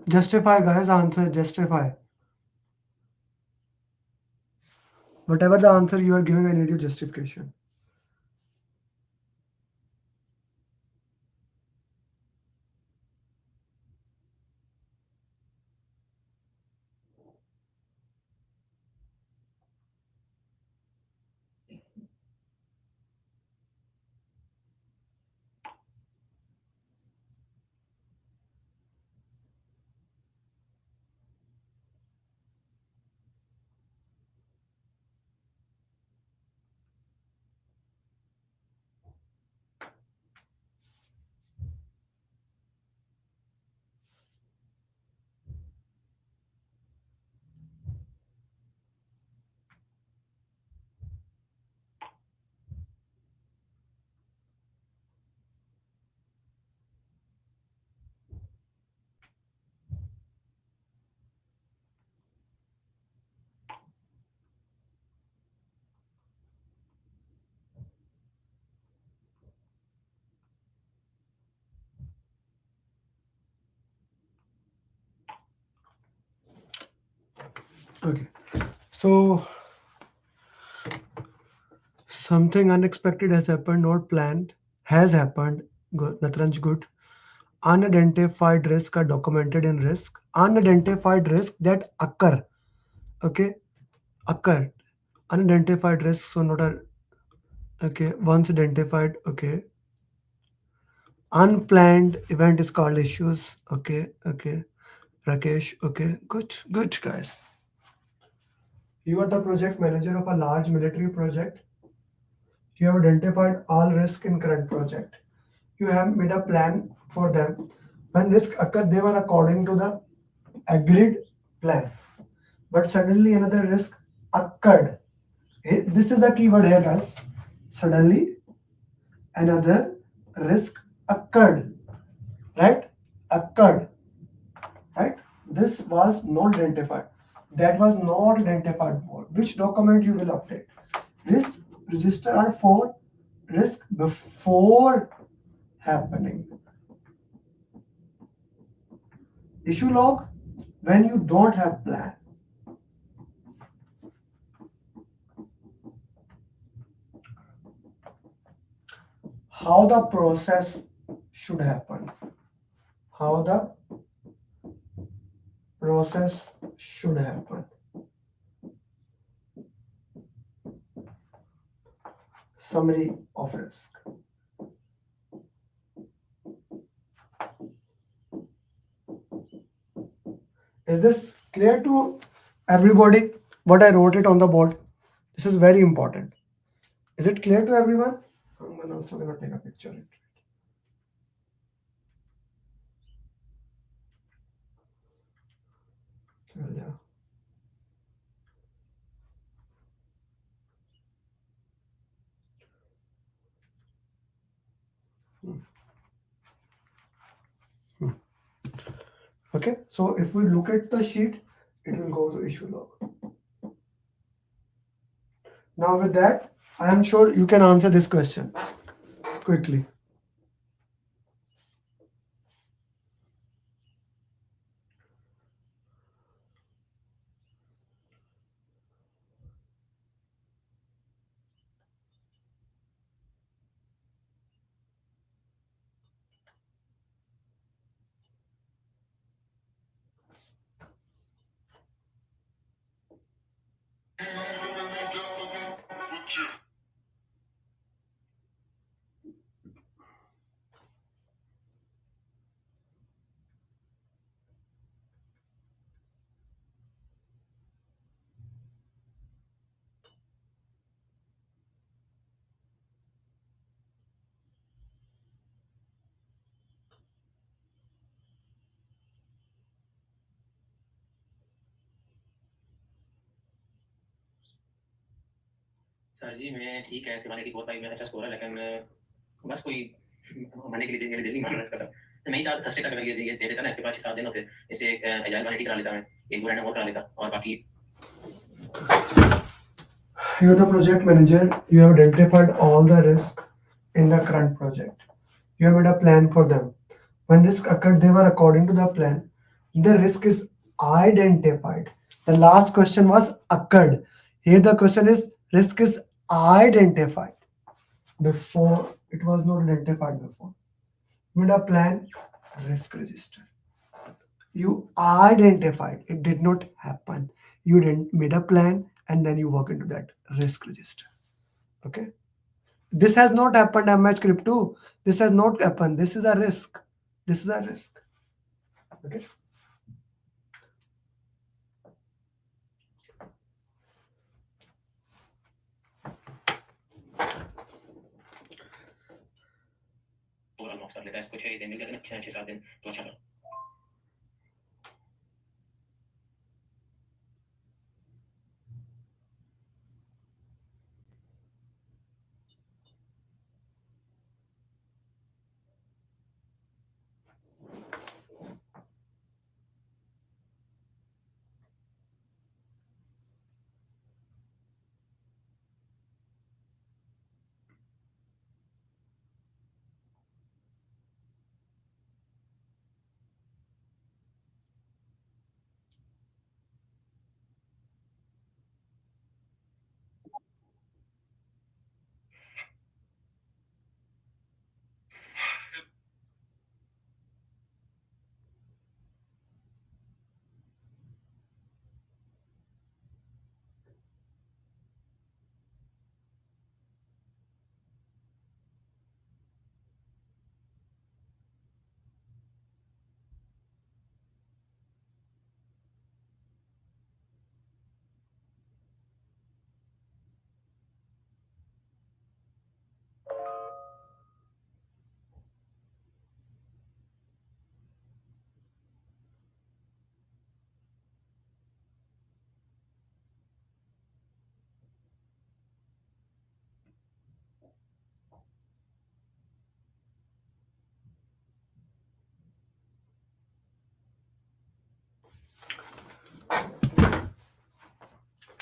Justify, guys. Answer justify. Whatever the answer you are giving, I need your justification. Okay. So something unexpected has happened, not planned, has happened. Good. Natranj, good. Unidentified risks are documented in risk. Unidentified risks that occur. Okay. Occur. Unidentified risks, so not a. Okay. Once identified. Okay. Unplanned event is called issues. Okay. Okay. Rakesh. Okay. Good. Good, guys. You are the project manager of a large military project. You have identified all risk in current project. You have made a plan for them. When risk occurred, they were according to the agreed plan. But suddenly another risk occurred. This is the keyword here, guys. Suddenly another risk occurred. Right? Occurred. Right? This was not identified. That was not identified more. Which document you will update? Risk register are for risk before happening. Issue log when you don't have plan. How the process should happen. How the process should happen. Summary of risk. Is this clear to everybody? What I wrote it on the board. This is very important. Is it clear to everyone? I'm also going to take a picture. Yeah. Okay, so if we look at the sheet, it will go to issue log. Now with that, I am sure you can answer this question quickly. Sir ji मैं ठीक है 74.5 मेरा अच्छा score है लेकिन बस कोई मरने के लिए मेरे दिल नहीं मान रहा इसका सर तो मैं ही चाहता थर्सडे तक अगर ये दे देता ना इसके 5-7 दिन होते इसे एजाइल वालिटी करा लेता मैं एक दो रैंडम और करा लेता और बाकी You are the project manager. You have identified all the risk in the current project. You have made a plan for them. When risk occurred, they were according to the plan. The risk is identified. The last question was occurred. Here the question is risk is identified. Before it was not identified before. Made a plan, risk register. You identified. It did not happen. You didn't made a plan and then you walk into that risk register. Okay. This has not happened, MH crypto. This has not happened. This is a risk. This is a risk. Okay. Overall marks कर लेता है इसको 6 दिन मिल गए थे ना 6-7 दिन तो अच्छा था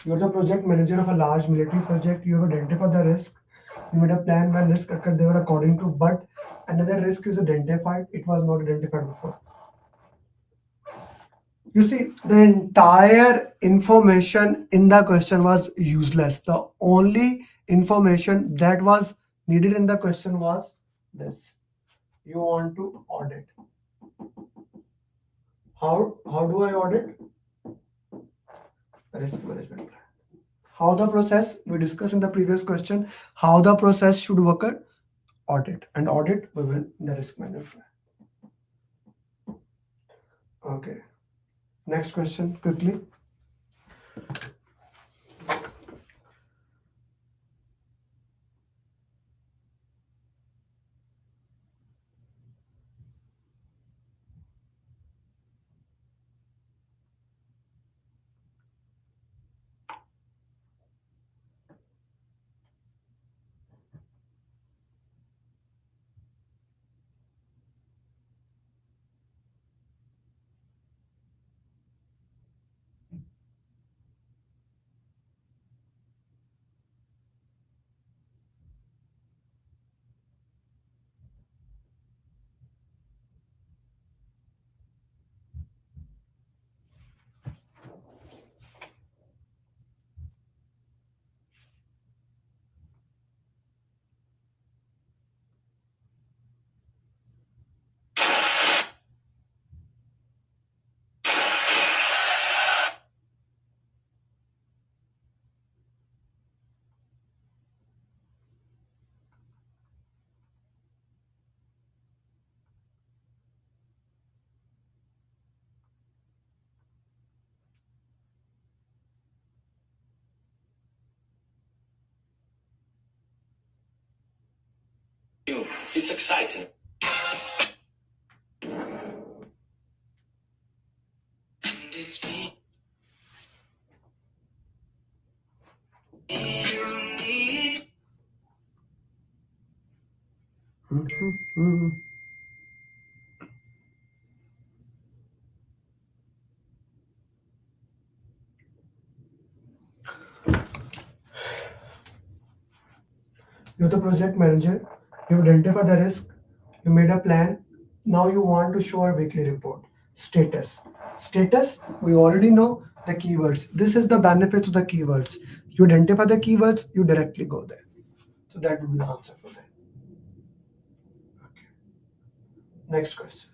You're the project manager of a large military project. You have identified the risk. You made a plan when risk occurred, they were according to, but another risk is identified. It was not identified before. You see, the entire information in the question was useless. The only information that was needed in the question was this. You want to audit. How do I audit? Risk management plan. How the process, we discussed in the previous question, how the process should work, audit. And audit, we will the risk management plan. Okay. Next question, quickly. It's exciting. You're the project manager. You identify the risk. You made a plan. Now you want to show a weekly report. Status. Status, we already know the keywords. This is the benefits of the keywords. You identify the keywords, you directly go there. So that would be the answer for that. Okay. Next question.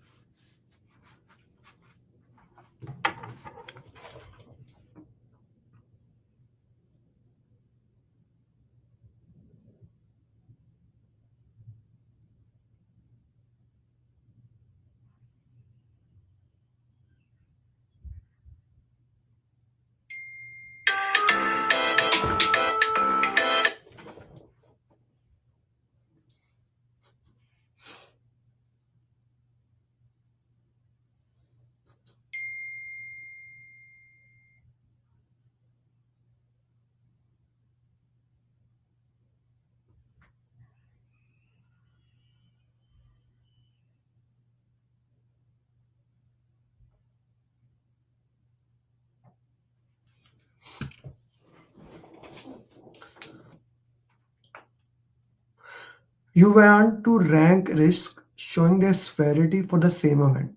You want to rank risk showing their severity for the same event.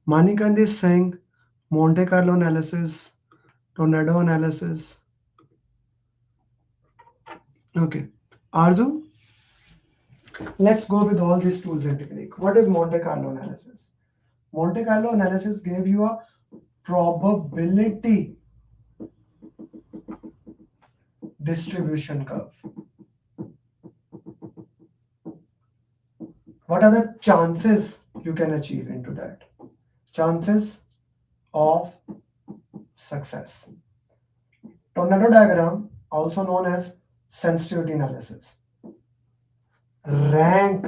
Manikand is saying Monte Carlo analysis, tornado analysis. Okay. Arzu, let's go with all these tools and technique. What is Monte Carlo analysis? Monte Carlo analysis gave you a probability distribution curve. What are the chances you can achieve into that? Chances of success. Tornado diagram, also known as sensitivity analysis. Rank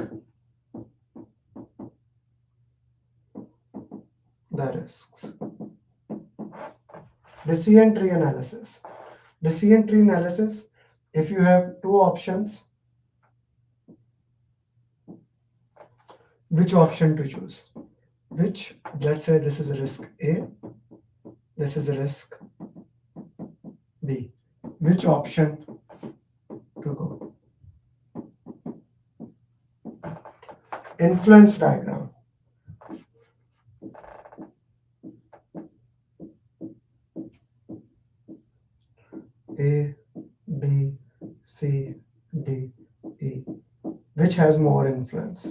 the risks. Decision tree analysis. Decision tree analysis, if you have two options, which option to choose? Which, let's say this is a risk A, this is a risk B. which option to go. Influence diagram. A, B, C, D, E. Which has more influence?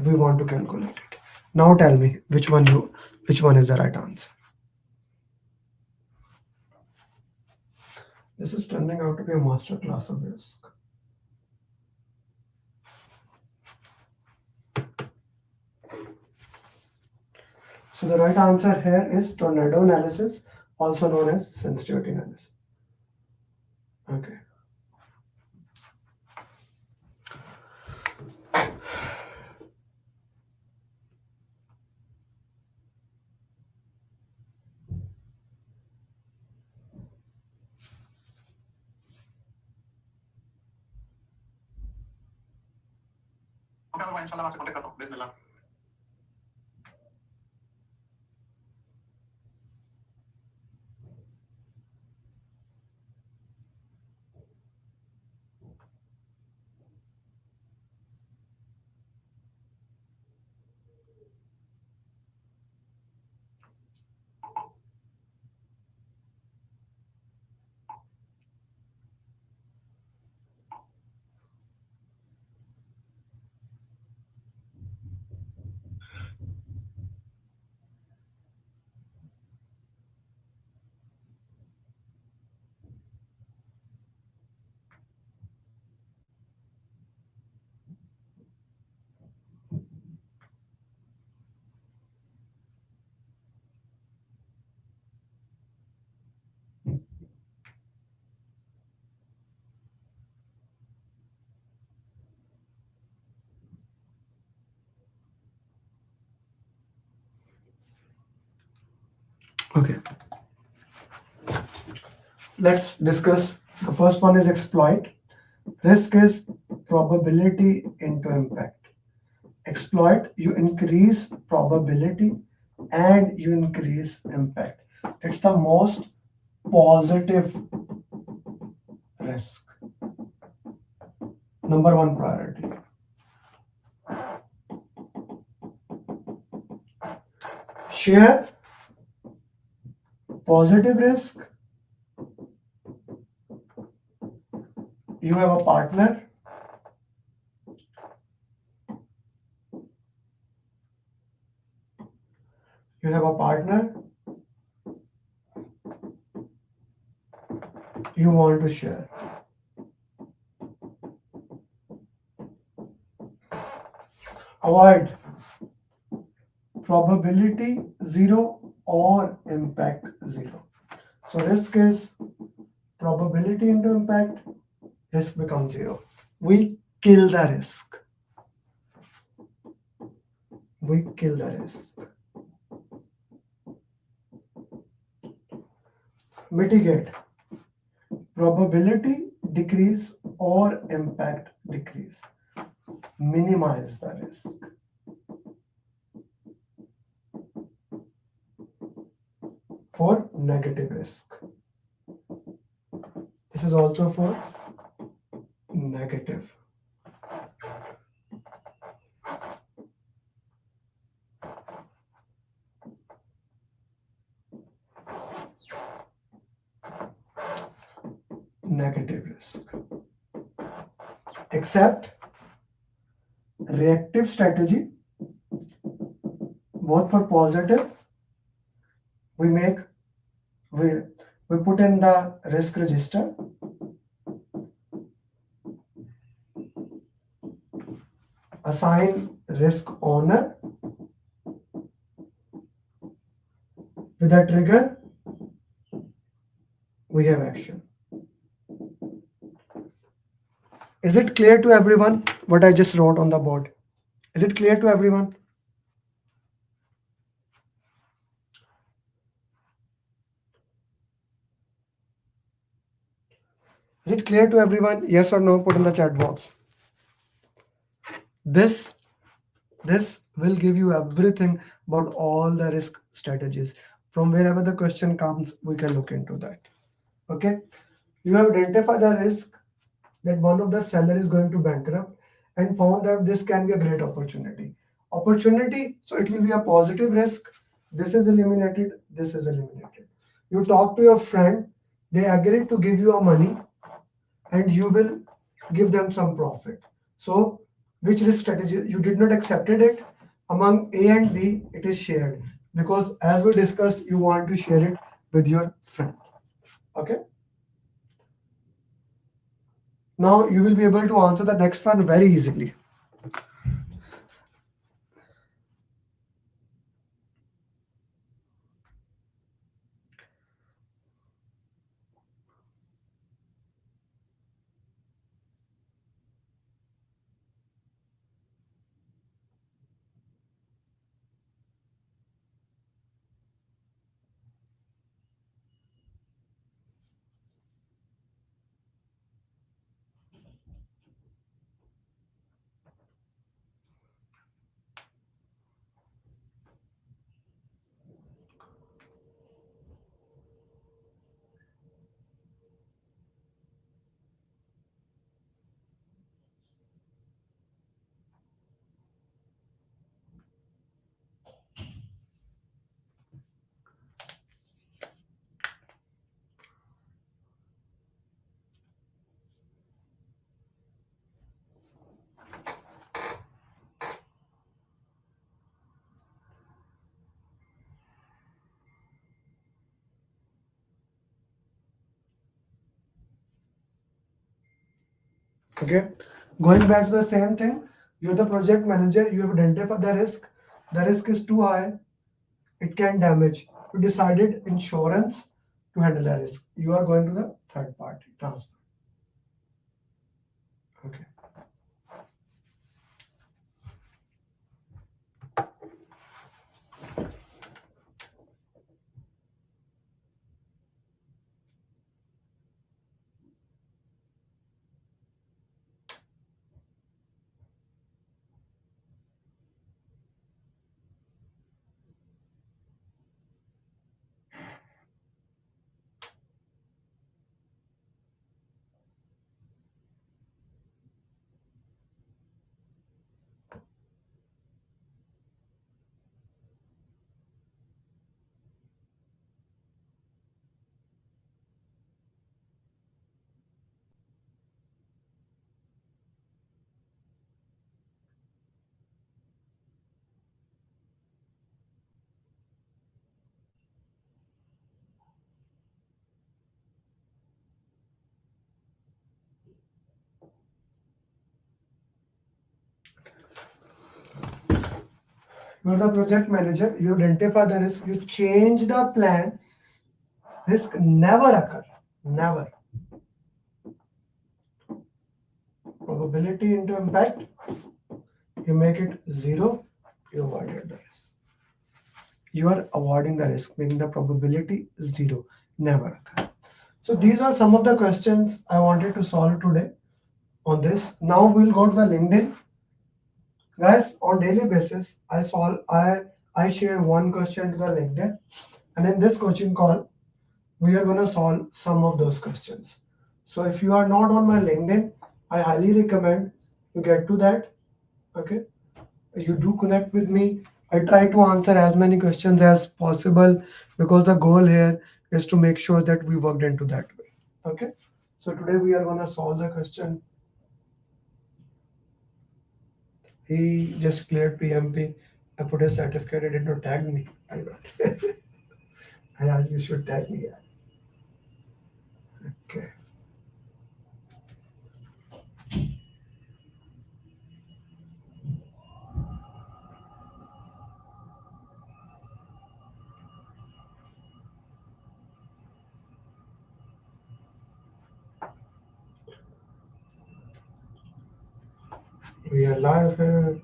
We want to calculate it. Now tell me which one is the right answer. This is turning out to be a master class of risk. So the right answer here is tornado analysis, also known as sensitivity analysis. Okay. Okay. Let's discuss. The first one is exploit. Risk is probability into impact. Exploit, you increase probability and you increase impact. It's the most positive risk. Number one priority. Share, positive risk. You have a partner. You have a partner. You want to share. Avoid probability 0 or impact 0. So risk is probability into impact, risk becomes 0. We kill the risk. We kill the risk. Mitigate. Probability decrease or impact decrease. Minimize the risk. For negative risk. This is also for negative. Negative risk. Except reactive strategy, both for positive, we put in the risk register. Assign risk owner. With a trigger, we have action. Is it clear to everyone what I just wrote on the board? Is it clear to everyone? Is it clear to everyone? Yes or no? Put in the chat box. This will give you everything about all the risk strategies. From wherever the question comes, we can look into that. Okay. You have identified the risk that one of the seller is going to bankrupt and found that this can be a great opportunity. Opportunity, so it will be a positive risk. This is eliminated, this is eliminated. You talk to your friend, they agreed to give you a money and you will give them some profit. So which risk strategy? You did not accepted it. Among A and B, it is shared because as we discussed, you want to share it with your friend. Okay. Now you will be able to answer the next one very easily. Okay, going back to the same thing, you're the project manager, you have identified the risk is too high, it can damage. You decided insurance to handle the risk. You are going to the third party transfer. Okay. You're the project manager, you identify the risk, you change the plan, risk never occur, never. Probability into impact, you make it 0, you avoided the risk. You are avoiding the risk, making the probability 0, never occur. So these are some of the questions I wanted to solve today on this. Now we'll go to the LinkedIn. Guys, on daily basis, I share one question to the LinkedIn, and in this coaching call, we are going to solve some of those questions. So if you are not on my LinkedIn, I highly recommend you get to that. Okay, you do connect with me. I try to answer as many questions as possible because the goal here is to make sure that we worked into that way. Okay, so today we are going to solve the question. He just cleared PMP. I put his certificate. He did not tag me. I asked you should tag me. Okay. We are live here.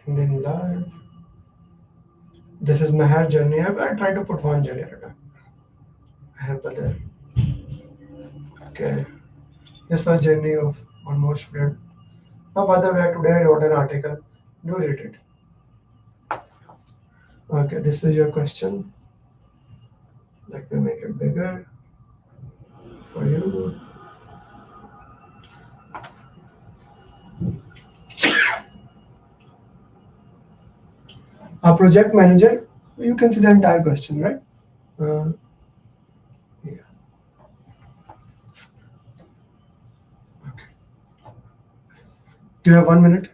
Indian live. This is my hair journey. I try to put one journey at a time. I have there. Okay. This was journey of one more student. Now, by the way, today I wrote an article. Do read it. Okay, this is your question. Let me make it bigger. for you. A project manager, you can see the entire question, right? Yeah. Okay. Do you have 1 minute?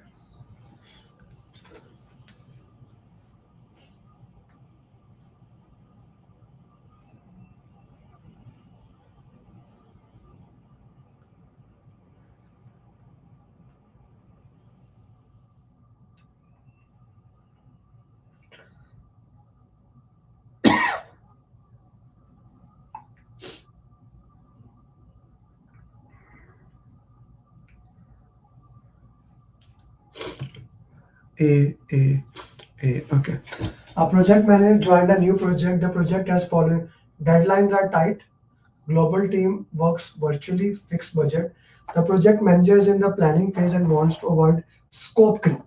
Okay. A project manager joined a new project. The project has fallen. Deadlines are tight. Global team works virtually, fixed budget. The project manager is in the planning phase and wants to avoid scope creep.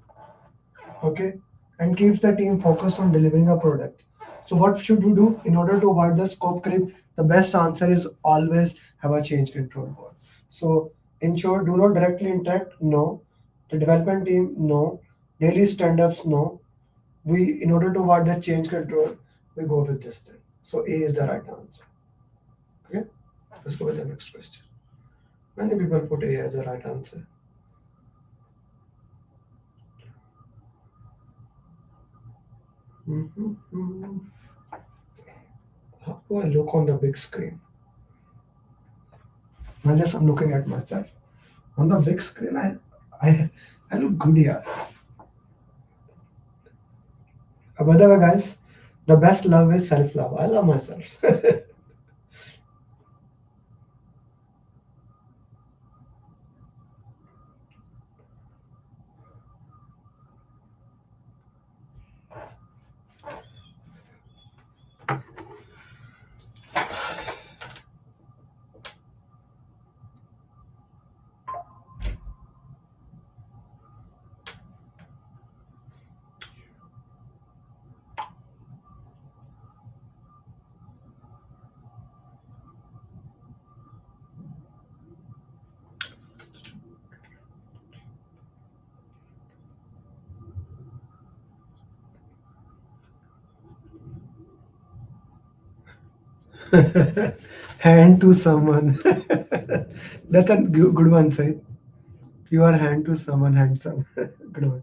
Okay, and keeps the team focused on delivering a product. So what should we do in order to avoid the scope creep? The best answer is always have a change control board. So ensure do not directly interact. No. The development team, no. Daily stand-ups, no. We, in order to avoid the change control, we go with this thing. So A is the right answer. Okay, let's go with the next question. Many people put A as the right answer. How do I look on the big screen? I'm looking at myself. On the big screen, I look good here. By the way, guys, the best love is self-love. I love myself. Hand to someone. That's a good one, Said. Your hand to someone handsome. Good one.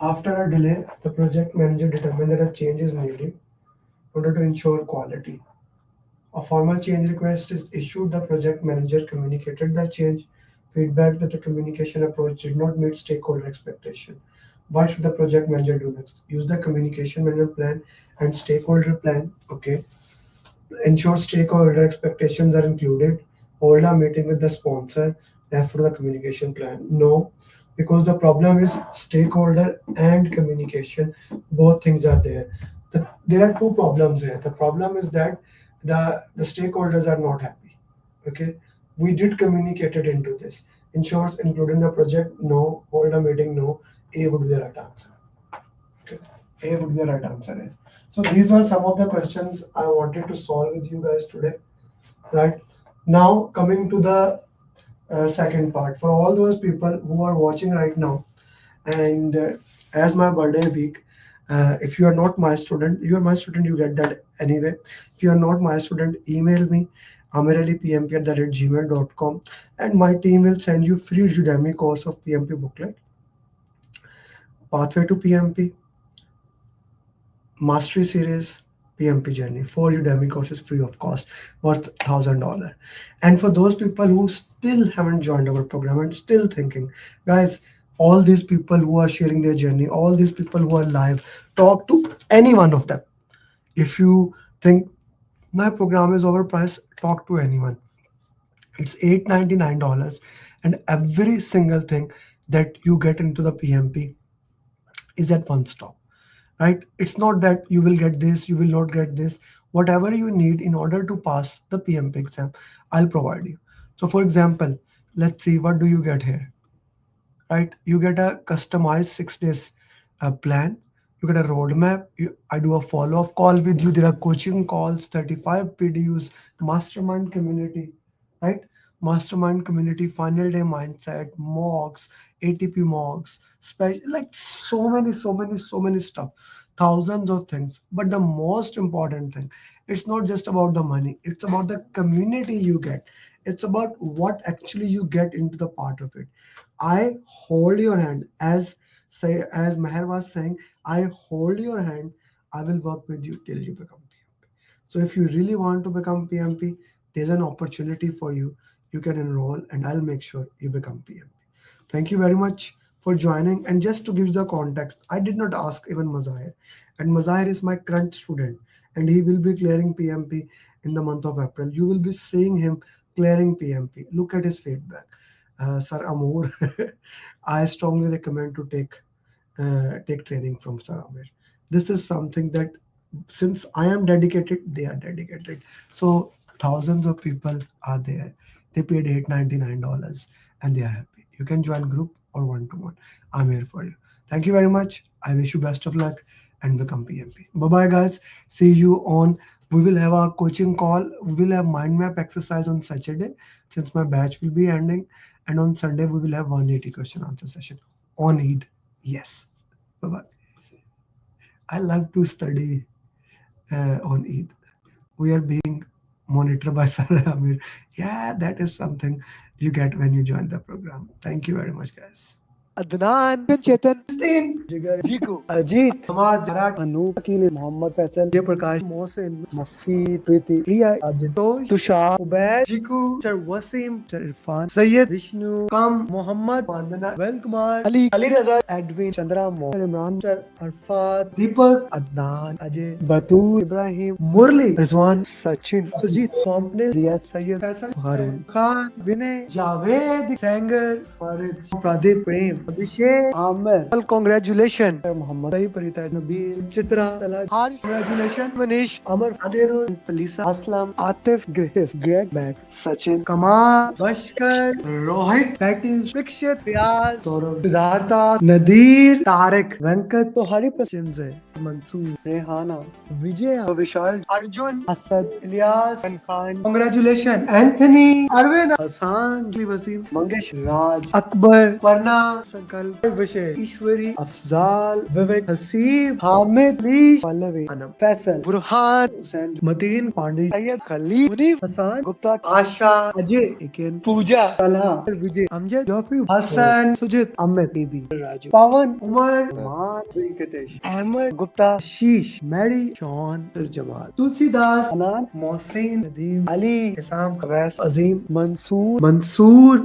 After a delay, the project manager determined that a change is needed in order to ensure quality. A formal change request is issued. The project manager communicated the change feedback that the communication approach did not meet stakeholder expectation. What should the project manager do next? Use the communication management plan and stakeholder plan. Okay. Ensure stakeholder expectations are included. Hold a meeting with the sponsor. Refer to the communication plan. No, because the problem is stakeholder and communication. Both things are there. There are two problems here. The problem is that the stakeholders are not happy. Okay, we did communicate it into this. Ensures including the project. No. Hold a meeting. No. A would be the right answer. Okay, A would be the right answer here. So these were some of the questions I wanted to solve with you guys today. Right now, coming to the second part for all those people who are watching right now. And as my birthday week, if you are not my student, you are my student, you get that anyway. If you are not my student, email me amiralipmp@gmail.com, and my team will send you free Udemy course of PMP booklet, Pathway to PMP, Mastery Series, PMP Journey. 4 Udemy courses free of cost, worth $1,000. And for those people who still haven't joined our program and still thinking, guys, all these people who are sharing their journey, all these people who are live, talk to any one of them. If you think my program is overpriced, talk to anyone. It's $899, and every single thing that you get into the PMP is at one stop, right? It's not that you will get this, you will not get this. Whatever you need in order to pass the PMP exam, I'll provide you. So for example, let's see, what do you get here, right? You get a customized 6 days plan. You get a roadmap. I do a follow-up call with you. There are coaching calls, 35 PDUs, mastermind community, right? Mastermind community, final day mindset, mocks, ATP mocks, like so many stuff, thousands of things. But the most important thing, it's not just about the money. It's about the community you get. It's about what actually you get into the part of it. I hold your hand, as Meher was saying, I hold your hand. I will work with you till you become PMP. So if you really want to become PMP, there's an opportunity for you. You can enroll, and I'll make sure you become PMP. Thank you very much for joining. And just to give you the context, I did not ask even Mazahir, and Mazahir is my current student, and he will be clearing PMP in the month of April. You will be seeing him clearing PMP. Look at his feedback. Sir Amour, I strongly recommend to take training from Sir Amir. This is something that, since I am dedicated, they are dedicated. So thousands of people are there. They paid $899 and they are happy. You can join group or one-to-one. I'm here for you. Thank you very much. I wish you best of luck and become PMP. Bye-bye, guys. See you on. We will have our coaching call. We will have mind map exercise on Saturday, since my batch will be ending. And on Sunday, we will have 180 question answer session on Eid. Yes. Bye-bye. I love to study on Eid. We are being monitored by Sir Amir. Yeah, that is something you get when you join the program. Thank you very much, guys. Adnan, Chetan, Jigar, Jiku, Ajit, Samad, Jarat, Anu, Akil, Mohammad Faisal, Jay Prakash, Mohsin, Mafi, Priti, Priya, Ajitosh, Tushar, Ubaid, Jiku, Sir Wasim, Sir Irfan, Sayyid, Vishnu, Kam, Muhammad, Vandana, Velkumar, Ali, Ali Raza, Edwin, Chandra, Mo, Imran, Sir Arfat, Deepak, Adnan, Ajay, Batul, Ibrahim, Murli, Rizwan, Sachin, Sujit, Kompne, Riyaz, Sayyid, Faisal, Harun, Khan, Vinay, Javed, Sanger, Farid, Pradeep, Prem, Abhishek, Amir. Well, congratulations, Muhammad. Parita, Nabil, Chitra, Talaj, Harish, congratulations, Manish, Amar, Adirul, Palisa, Aslam, Atif, Grace, Greg, Matt, Sachin, Kamal, Bashkar, Rohit, Patis, Prikshit, Riaz, Saurav, Siddhartha, Nadir, Tarek, Venkat, Tohari, Prasimze, Mansoor, Rehana, Vijay, Vishal, Arjun, Asad, Ilyas, and Khan. Congratulations, Anthony, Arvind, Hassan, Wasim, Mangesh, Raj, Akbar, Parna, Sankalp, Vishay, Ishwari, Afzal, Vivek, Hasib, Hamid, Leesh, Pallavi, Anam, Faisal, Burhan, Hussain, Mateen, Pandey, Sayyid, Khalid, Munif, Hassan, Gupta, Asha, Ajay, Iken, Pooja, Talha, Vijay, Amjad, Joffrey, Hassan, Sujit, Amit, Devi, Raju, Pawan, Umar, Rahman, Venkatesh, Ahmed, Gupta, Sheesh, Mary, Sean, Jamal, Tulsidas, Anan, Mohsin, Nadeem, Ali, Isam, Kawais, Azim, Mansoor,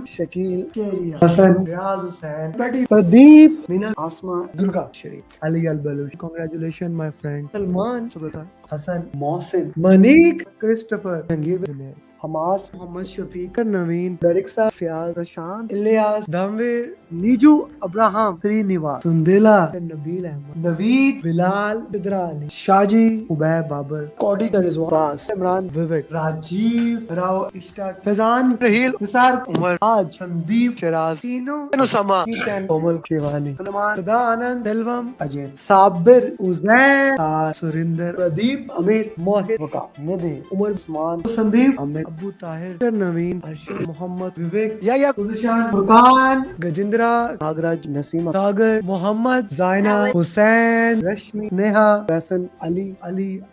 Shakil, Keria, Hassan, Riaz Hussain, Betty, Pradeep, Mina, Asma, Durga, Sharif, Ali Al-Baluch. Congratulations, my friend. Salman, Subata, Hassan, Mohsin, Manik, Christopher, Jangir, Junaid, Hamas, Muhammad Shafiq, Naveen, Dariksa, Fiaz, Prashant, Ilyas, Dhamvir, Niju, Abraham, Srinivas, Sundela, Nabil Ahmed, Naveed, Bilal, Bidrali, Shaji, Ubaid Babar, Cody Rizwan, Bas, Imran, Vivek, Rajiv, Rao, Ishtaq, Fazan, Rahil, Nisar, Umar, Aj, Sandeep, Shiraz, Tino, Nusama, Keaton, Komal, Shivani, Sulaiman, Sada Anand, Delvam, Ajay, Sabir, Uzair, Surinder, Pradeep, Amir, Mohit, Waka, Nidhi, Umar Usman, Sandeep, Amit, Abu Tahir, Naveen, Arshad, Muhammad, Vivek, Suzishan, Furqan, Gajindra, Nagraj, Naseema, Sagar, Muhammad, Zaina, Hussain, Rashmi, Neha, Hasan, Ali,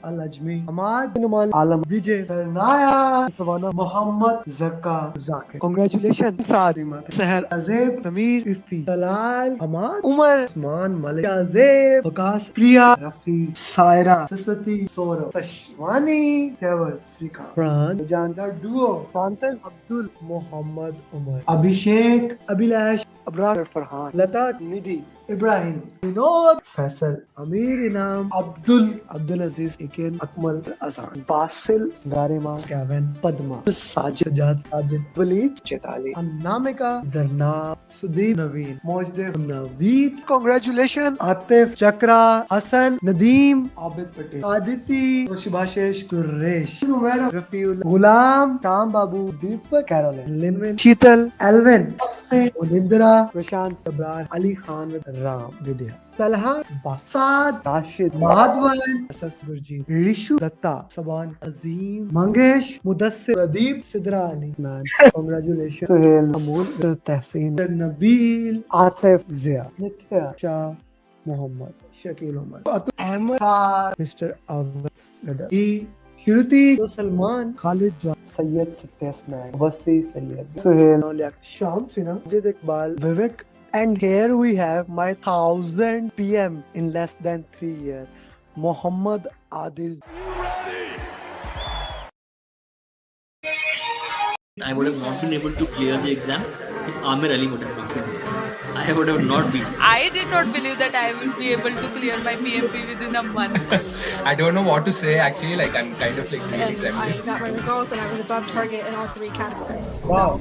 Al-Ajmi, Ahmad, Numan, Alam, Vijay, Sarnaya, Savannah, Muhammad, Zakka, Zakir. Congratulations, Sadima, Sahar, Azeb, Samir, Ifi, Talal, Ahmad, Umar, Usman, Malik, Azeb, Vikas, Priya, Rafi, Saira, Saswati, Saurabh, Sashwani, Kevas, Srika, Fran, Jandar Duo, Francis, Abdul, Muhammad, Umar, Abhishek, Abhilash, Abrar, Farhan, Lata, Nidhi, Ibrahim, Vinod, Faisal, Amir Inam, Abdul Aziz, Iken, Akmal, Azan, Basil, Garima, Gavin, Padma, Sajid, Walid, Chetali, Annamika, Zarna, Sudeep, Naveen, Mojdev, Naveed. Congratulations, Atif, Chakra, Hassan, Nadeem, Abid Patel, Aditi, Shubhashish, Suresh, Zumair, Rafiul, Ghulam, Tam Babu, Deepak, Caroline, Linwin, Sheetal, Alvin, Unindra, Prashant, Abrar, Ali Khan with Ram, Vidya, Talha, Basad, Rashid, Madhavan, Asas Gurjeet, Rishu, Datta, Saban, Azim, Mangesh, Mudassir, Pradeep, Sidra Ali, man. Congratulations. Suhail, Amul, Tehseen, Nabil, Atif, Zia, Nithya, Shah, Muhammad, Shakil Umar, Ahmed, Mr. Ahmed, Shruti, Salman, Khalid John, Sayyid Satyasnaik, Wasi Sayyid, Suhail, Sham Sinha, Jid Iqbal, Vivek. And here we have my 1000 PM in less than 3 years, Muhammad Adil. I would have not been able to clear the exam if Amir Ali would have not been there. I would have not been. I did not believe that I will be able to clear my PMP within a month. I don't know what to say actually, like I'm kind of like really I got my results and I was above target in all 3 categories. Wow.